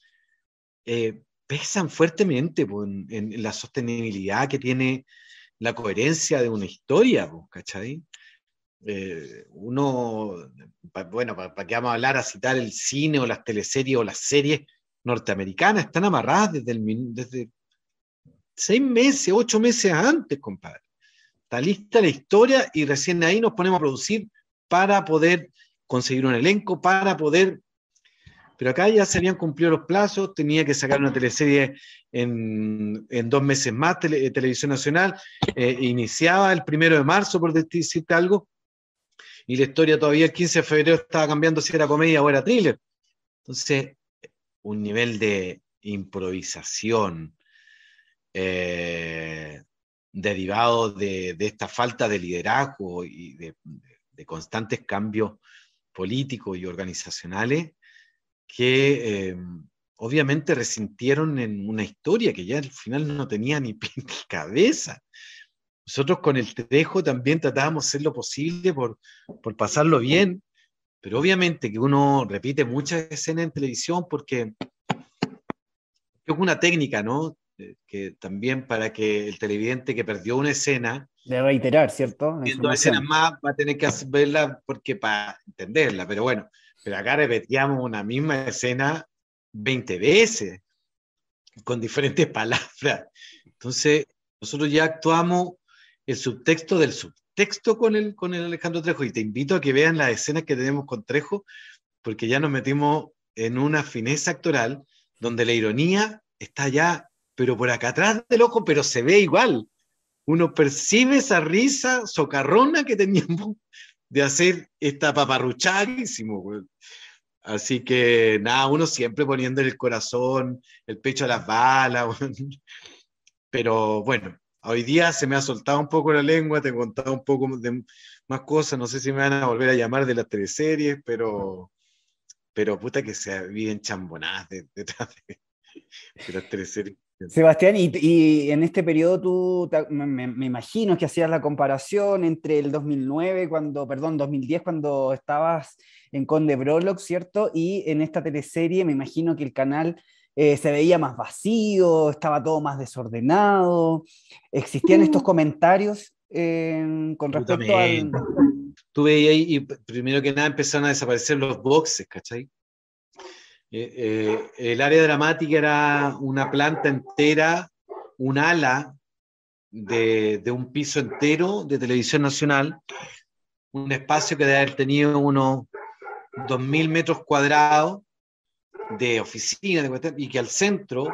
D: pesan fuertemente en la sostenibilidad que tiene la coherencia de una historia, ¿cachai? ¿Para qué vamos a hablar, a citar el cine o las teleseries o las series norteamericanas? Están amarradas desde 6 meses, 8 meses antes, compadre. Está lista la historia y recién ahí nos ponemos a producir para poder conseguir un elenco, para poder... Pero acá ya se habían cumplido los plazos, tenía que sacar una teleserie en 2 meses más, Televisión Nacional, iniciaba el 1 de marzo, por decirte algo, y la historia todavía el 15 de febrero estaba cambiando si era comedia o era thriller. Entonces, un nivel de improvisación derivado de esta falta de liderazgo y de constantes cambios políticos y organizacionales que obviamente resintieron en una historia que ya al final no tenía ni pie ni cabeza. Nosotros con el Trejo también tratábamos de hacer lo posible por pasarlo bien, pero obviamente que uno repite muchas escenas en televisión porque es una técnica, ¿no? Que también para que el televidente que perdió una escena
C: de reiterar, ¿cierto?
D: Viendo escenas más va a tener que verla porque para entenderla, pero bueno, pero acá repetíamos una misma escena 20 veces con diferentes palabras. Entonces nosotros ya actuamos el subtexto del subtexto con el Alejandro Trejo, y te invito a que vean las escenas que tenemos con Trejo, porque ya nos metimos en una fineza actoral donde la ironía está ya, pero por acá atrás del ojo, pero se ve igual. Uno percibe esa risa socarrona que teníamos de hacer esta paparruchada que hicimos, güey. Así que nada, uno siempre poniendo el corazón, el pecho a las balas, weón. Pero bueno, hoy día se me ha soltado un poco la lengua, te he contado un poco de más cosas, no sé si me van a volver a llamar de las teleseries, pero puta que se viven chambonadas detrás de las teleseries.
C: Sebastián, y en este periodo me imagino que hacías la comparación entre el 2010, cuando estabas en Conde Brolock, ¿cierto? Y en esta teleserie me imagino que el canal se veía más vacío, estaba todo más desordenado. ¿Existían estos comentarios con respecto al...
D: Absolutamente. Tú veías ahí, y primero que nada empezaron a desaparecer los boxes, ¿cachai? El área dramática era una planta entera, un ala de un piso entero de Televisión Nacional, un espacio que debe haber tenido unos 2.000 metros cuadrados de oficina, y que al centro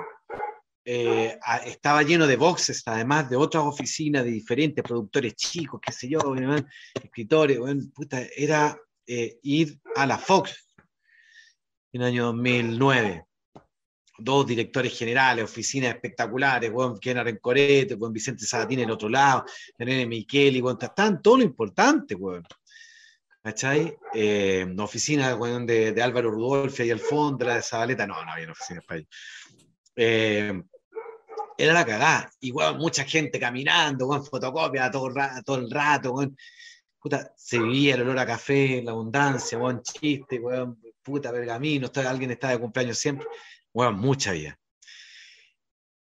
D: estaba lleno de boxes, además de otras oficinas de diferentes productores chicos, qué sé yo, escritores, bueno, puta, era ir a la Fox en el año 2009. 2 directores generales, oficinas espectaculares, bueno, Ken Rencorete, bueno, Vicente Sabatini en el otro lado, Nene Micheli, bueno, estaban todo lo importante, bueno. ¿Cachai? Una oficina, bueno, de Álvaro Rudolfi ahí al fondo, la de Zabaleta, no había oficinas para ellos. Era la cagada, y bueno, mucha gente caminando, bueno, fotocopia todo el rato, bueno. Puta, se vivía el olor a café, la abundancia, bueno, chiste, bueno, puta, pergamino, alguien estaba de cumpleaños siempre, bueno, mucha vida.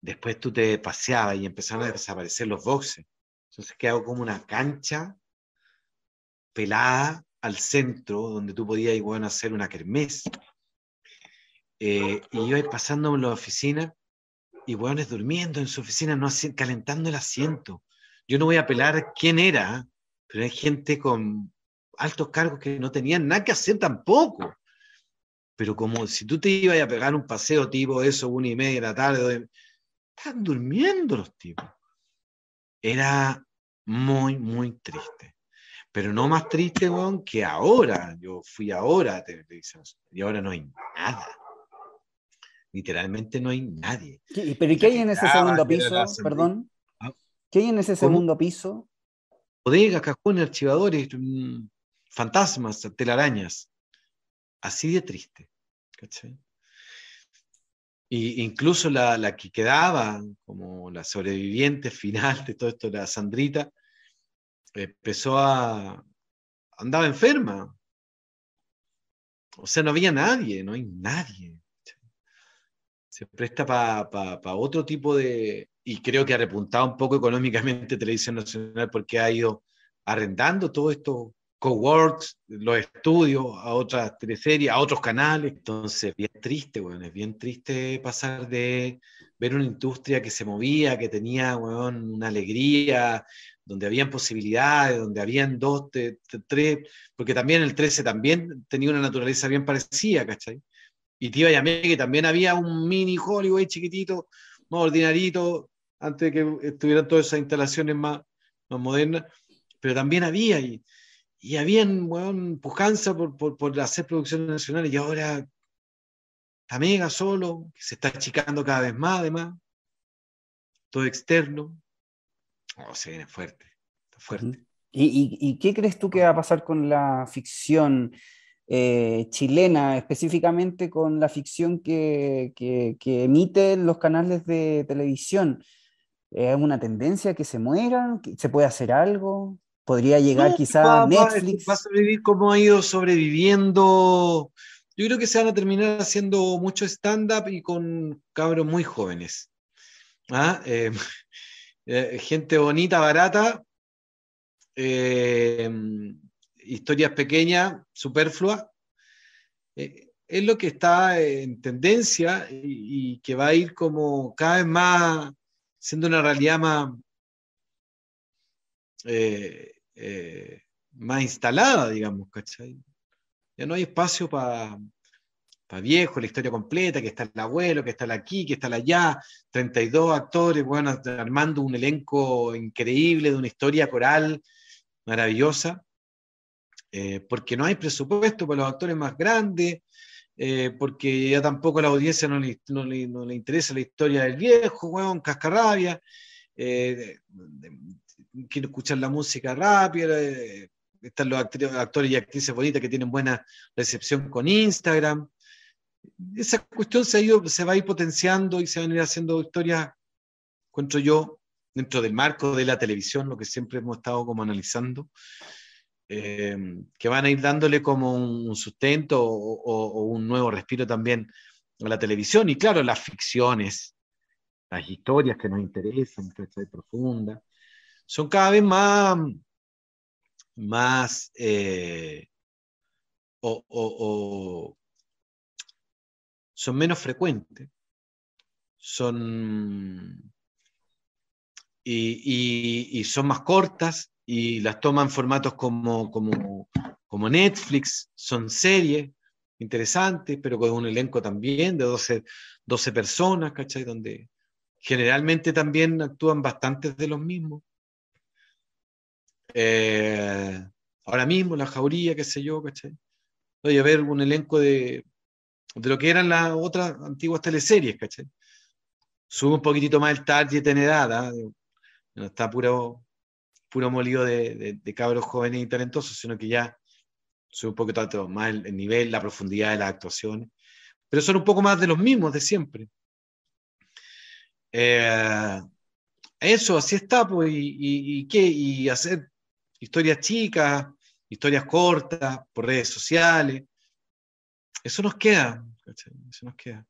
D: Después tú te paseabas y empezaron a desaparecer los boxes, entonces quedó como una cancha pelada al centro, donde tú podías, bueno, hacer una kermés. Y ibas pasando en la oficina, y hueones durmiendo en su oficina, no calentando el asiento. Yo no voy a apelar quién era, pero hay gente con altos cargos que no tenían nada que hacer tampoco. Pero como si tú te ibas a pegar un paseo tipo eso, 1:30 de la tarde, estaban durmiendo los tipos. Era muy, muy triste. Pero no más triste, weón, que ahora. Yo fui ahora a televisión y ahora no hay nada. Literalmente no hay nadie.
C: ¿Pero qué hay en ese segundo piso? Perdón. ¿Qué hay en ese segundo piso?
D: Bodegas, cajones, archivadores, fantasmas, telarañas. Así de triste. ¿Cachai? Y incluso la que quedaba, como la sobreviviente final de todo esto, la Sandrita, andaba enferma. O sea, no había nadie, no hay nadie. Se presta para otro tipo de... Y creo que ha repuntado un poco económicamente Televisión Nacional porque ha ido arrendando todo esto, coworks, los estudios, a otras teleseries, a otros canales. Entonces, bien triste, bueno, es bien triste pasar de ver una industria que se movía, que tenía, bueno, una alegría, donde habían posibilidades, donde habían 2, 3, porque también el 13 también tenía una naturaleza bien parecida, ¿cachai? Y te iba a llamar que también había un mini Hollywood chiquitito, más ordinarito, antes de que estuvieran todas esas instalaciones más modernas, pero también había, y habían, bueno, pujanza por hacer producciones nacionales, y ahora está mega solo, que se está achicando cada vez más, además, todo externo. Oh, se viene fuerte, está fuerte.
C: ¿Y qué crees tú que va a pasar con la ficción chilena, específicamente con la ficción que emiten los canales de televisión? ¿Es una tendencia que se mueran? ¿Se puede hacer algo? ¿Podría llegar quizá Netflix?
D: Va a sobrevivir como ha ido sobreviviendo. Yo creo que se van a terminar haciendo mucho stand-up y con cabros muy jóvenes. Gente bonita, barata, historias pequeñas, superfluas. Es lo que está en tendencia y que va a ir como cada vez más siendo una realidad más instalada, digamos, ¿cachai? Ya no hay espacio para viejos, la historia completa, que está el abuelo, que está el aquí, que está el allá, 32 actores, bueno, armando un elenco increíble de una historia coral maravillosa. porque no hay presupuesto para los actores más grandes, porque ya tampoco a la audiencia no le interesa la historia del viejo, weón, cascarrabia, quiero escuchar la música rápida, están los actores y actrices bonitas que tienen buena recepción con Instagram. Esa cuestión se va a ir potenciando y se van a ir haciendo historias, encuentro yo, dentro del marco de la televisión, lo que siempre hemos estado como analizando, que van a ir dándole como un sustento o un nuevo respiro también a la televisión. Y claro, las ficciones, las historias que nos interesan, ¿cachai? Profundas, son cada vez más son menos frecuentes, y son más cortas, y las toman formatos como Netflix, son series interesantes, pero con un elenco también de 12 personas, ¿cachai? Donde generalmente también actúan bastantes de los mismos. Ahora mismo, La Jauría, qué sé yo, ¿cachai? Voy a ver un elenco de lo que eran las otras antiguas teleseries, ¿cachai? Sube un poquitito más el target en edad, ¿eh? No está puro molido de cabros jóvenes y talentosos, sino que ya sube un poquito más el nivel, la profundidad de las actuaciones, pero son un poco más de los mismos de siempre. Eso, así está, pues, y hacer historias chicas, historias cortas, por redes sociales, eso nos queda, ¿cachai? Eso nos queda.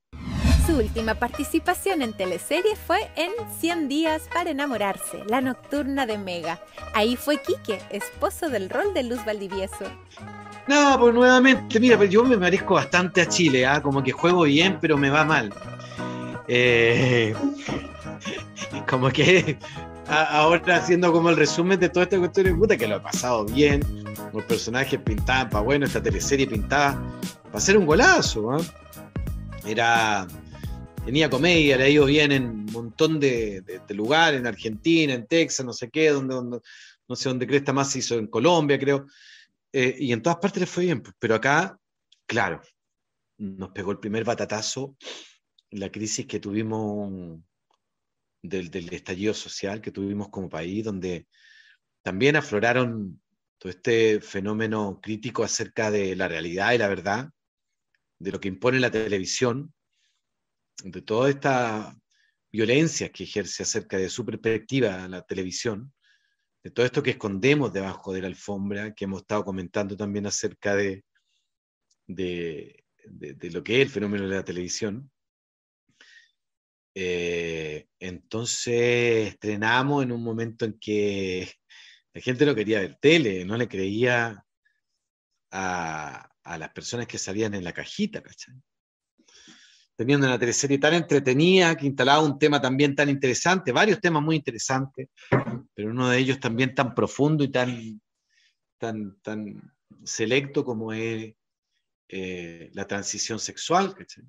A: Su última participación en teleserie fue en 100 días para enamorarse, la nocturna de Mega. Ahí fue Quique, esposo del rol de Luz Valdivieso.
D: No, pues nuevamente, mira, pero yo me parezco bastante a Chile, ¿eh? Como que juego bien, pero me va mal. Como que ahora haciendo como el resumen de toda esta cuestión de puta, que lo he pasado bien, los personajes pintaban para bueno, esta teleserie pintaba para hacer un golazo, ¿eh? Tenía comedia, le ha ido bien en un montón de lugares, en Argentina, en Texas, no sé qué, no sé dónde cresta más se hizo, en Colombia, creo, y en todas partes le fue bien, pero acá, claro, nos pegó el primer batatazo, la crisis que tuvimos del estallido social que tuvimos como país, donde también afloraron todo este fenómeno crítico acerca de la realidad y la verdad, de lo que impone la televisión, de toda esta violencia que ejerce acerca de su perspectiva la televisión, de todo esto que escondemos debajo de la alfombra, que hemos estado comentando también acerca de lo que es el fenómeno de la televisión. Entonces estrenamos en un momento en que la gente no quería ver tele, no le creía a las personas que salían en la cajita, ¿cachai? Teniendo una teleserie tan entretenida, que instalaba un tema también tan interesante, varios temas muy interesantes, pero uno de ellos también tan profundo y tan selecto como es la transición sexual, ¿cachai?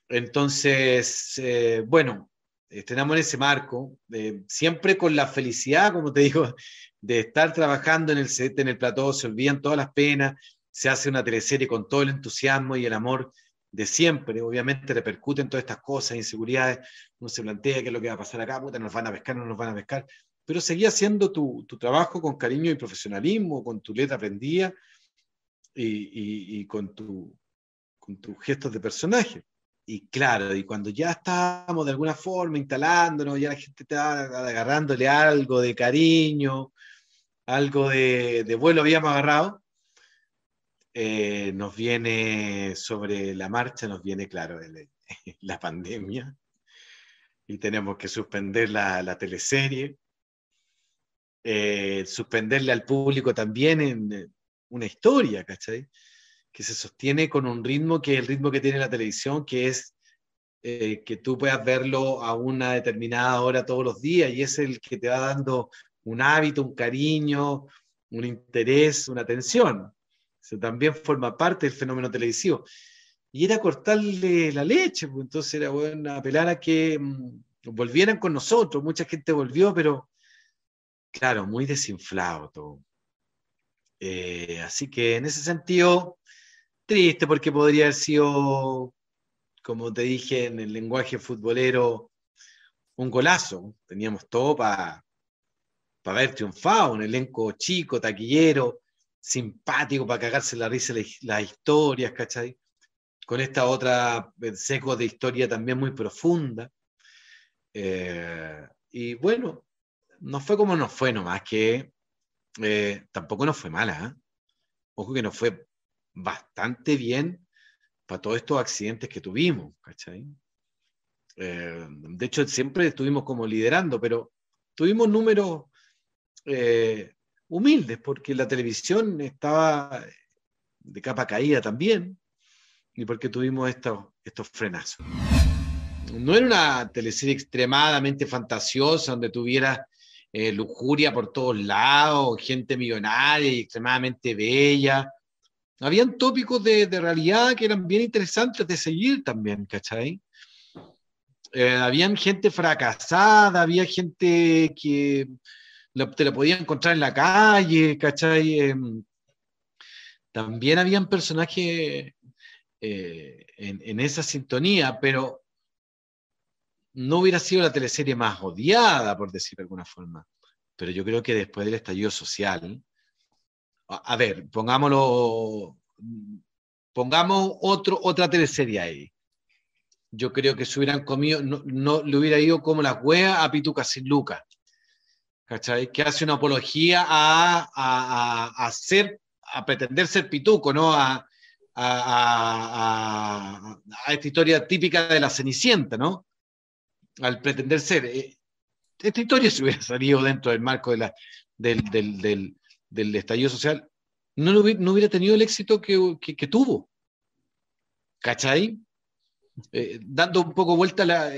D: Entonces, bueno, estrenamos en ese marco, siempre con la felicidad, como te digo, de estar trabajando en el set, en el plató, se olvidan todas las penas, se hace una teleserie con todo el entusiasmo y el amor de siempre. Obviamente repercuten todas estas cosas, inseguridades, uno se plantea qué es lo que va a pasar acá, puta, nos van a pescar, no nos van a pescar, pero seguía haciendo tu trabajo con cariño y profesionalismo, con tu letra aprendida y con tus gestos de personaje. Y claro, y cuando ya estábamos de alguna forma instalándonos, ya la gente estaba agarrándole algo de cariño, algo de vuelo habíamos agarrado, nos viene sobre la marcha, nos viene, claro, la pandemia, y tenemos que suspender la teleserie, suspenderle al público también en una historia, ¿cachai? Que se sostiene con un ritmo que es el ritmo que tiene la televisión, que es que tú puedas verlo a una determinada hora todos los días, y es el que te va dando un hábito, un cariño, un interés, una atención. Eso también forma parte del fenómeno televisivo. Y era cortarle la leche, pues entonces era bueno apelar a que volvieran con nosotros. Mucha gente volvió, pero claro, muy desinflado todo. Así que en ese sentido, triste porque podría haber sido, como te dije en el lenguaje futbolero, un golazo. Teníamos todo para haber triunfado, un elenco chico, taquillero, simpático, para cagarse la risa las historias, ¿cachai? Con esta otra seco de historia también muy profunda. Y bueno, no fue como nos fue nomás, que tampoco nos fue mala, ¿eh? Ojo que nos fue bastante bien para todos estos accidentes que tuvimos, ¿cachai? De hecho, siempre estuvimos como liderando, pero tuvimos números humildes, porque la televisión estaba de capa caída también, y porque tuvimos estos frenazos. No era una teleserie extremadamente fantasiosa, donde tuviera lujuria por todos lados, gente millonaria y extremadamente bella. Habían tópicos de realidad que eran bien interesantes de seguir también, ¿cachai? Habían gente fracasada, había gente que te la podía encontrar en la calle, ¿cachai? También habían personajes en esa sintonía, pero no hubiera sido la teleserie más odiada, por decir de alguna forma. Pero yo creo que después del estallido social, a ver, pongamos otra teleserie ahí. Yo creo que se hubieran comido, no le hubiera ido como las hueas a Pituca sin Lucas, ¿cachai? Que hace una apología a pretender ser pituco, ¿no? A esta historia típica de la Cenicienta, ¿no? Al pretender ser. Esta historia se hubiera salido dentro del marco del estallido social, no hubiera tenido el éxito que tuvo, ¿cachai? Dando un poco vuelta lo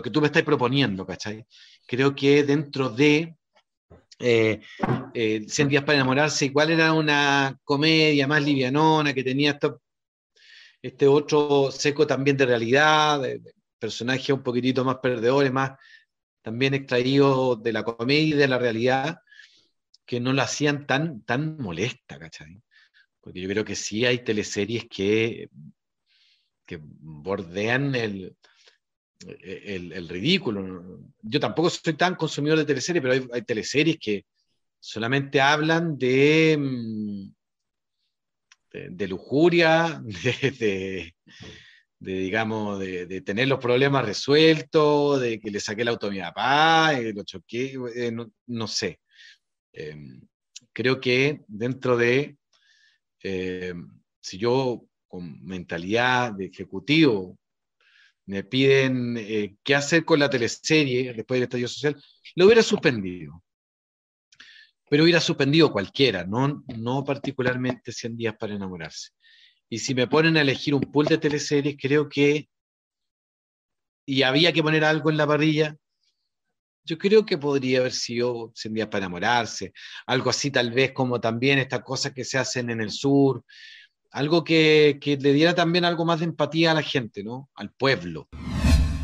D: que tú me estás proponiendo, ¿cachai? Creo que dentro de 100 días para enamorarse, igual era una comedia más livianona, que tenía este otro seco también de realidad, de personajes un poquitito más perdedores, más también extraídos de la comedia y de la realidad, que no la hacían tan molesta, ¿cachai? Porque yo creo que sí hay teleseries que bordean el ridículo. Yo tampoco soy tan consumidor de teleseries, pero hay teleseries que solamente hablan de lujuria, digamos, de tener los problemas resueltos, de que le saqué el auto a mi papá, lo choqué, no sé. Creo que dentro de si yo con mentalidad de ejecutivo me piden qué hacer con la teleserie después del estallido social, lo hubiera suspendido. Pero hubiera suspendido cualquiera, no particularmente 100 días para enamorarse. Y si me ponen a elegir un pool de teleseries, creo que, y había que poner algo en la parrilla, yo creo que podría haber sido 100 días para enamorarse, algo así tal vez como también estas cosas que se hacen en el sur, algo que le diera también algo más de empatía a la gente, ¿no? Al pueblo.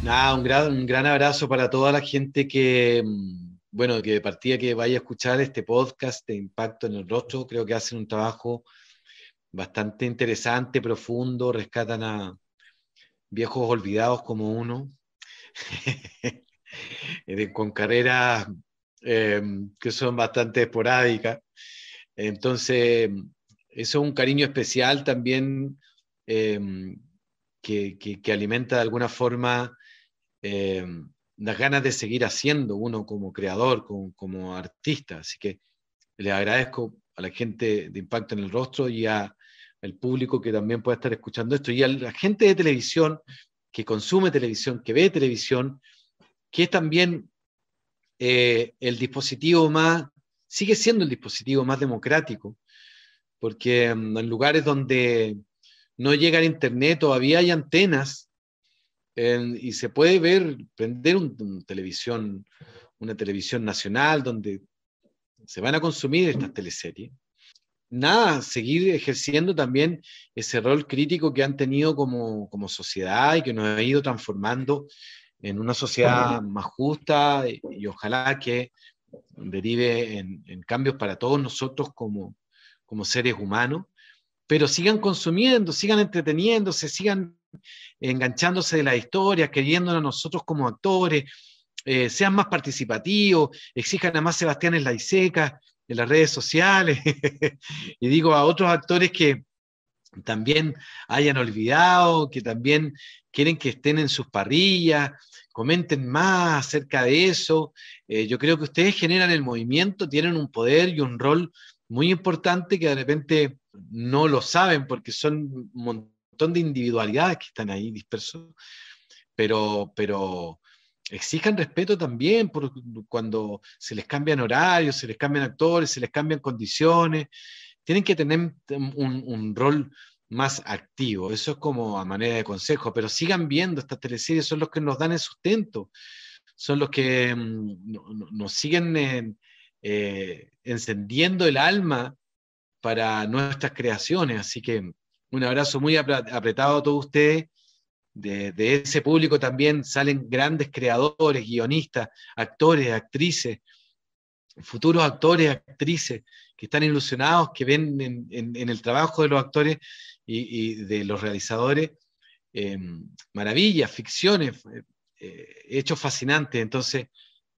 D: Nada, un gran abrazo para toda la gente que, bueno, que de partida que vaya a escuchar este podcast de Impacto en el Rostro. Creo que hacen un trabajo bastante interesante, profundo, rescatan a viejos olvidados como uno, con carreras que son bastante esporádicas. Entonces, eso es un cariño especial también que alimenta de alguna forma las ganas de seguir haciendo uno como creador, como artista. Así que les agradezco a la gente de Impacto en el Rostro y al público que también pueda estar escuchando esto, y a la gente de televisión que consume televisión, que ve televisión, que es también el dispositivo más, sigue siendo el dispositivo más democrático, porque en lugares donde no llega el internet todavía hay antenas y se puede prender una televisión nacional donde se van a consumir estas teleseries. Nada, seguir ejerciendo también ese rol crítico que han tenido como sociedad y que nos ha ido transformando en una sociedad más justa, y ojalá que derive en cambios para todos nosotros como seres humanos, pero sigan consumiendo, sigan entreteniéndose, sigan enganchándose de la historia, queriéndonos a nosotros como actores, sean más participativos, exijan a más Sebastián Laiseca en las redes sociales, y digo a otros actores que también hayan olvidado, que también quieren que estén en sus parrillas, comenten más acerca de eso. Yo creo que ustedes generan el movimiento, tienen un poder y un rol muy importante que de repente no lo saben porque son un montón de individualidades que están ahí dispersos, pero exijan respeto también por cuando se les cambian horarios, se les cambian actores, se les cambian condiciones. Tienen que tener un rol más activo. Eso es como a manera de consejo, pero sigan viendo estas teleseries, son los que nos dan el sustento, son los que nos siguen encendiendo el alma para nuestras creaciones. Así que un abrazo muy apretado a todos ustedes. De ese público también salen grandes creadores, guionistas, actores, actrices, futuros actores, actrices, que están ilusionados, que ven en el trabajo de los actores y de los realizadores maravillas, ficciones, hechos fascinantes. Entonces,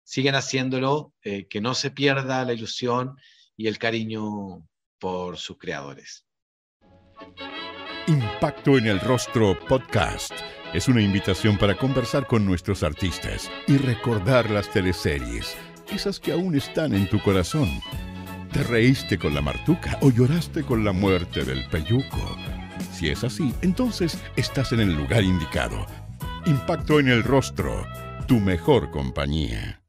D: sigan haciéndolo, que no se pierda la ilusión y el cariño por sus creadores.
B: Impacto en el Rostro Podcast es una invitación para conversar con nuestros artistas y recordar las teleseries, esas que aún están en tu corazón. ¿Te reíste con la Martuca o lloraste con la muerte del Peyuco? Si es así, entonces estás en el lugar indicado. Impacto en el Rostro, tu mejor compañía.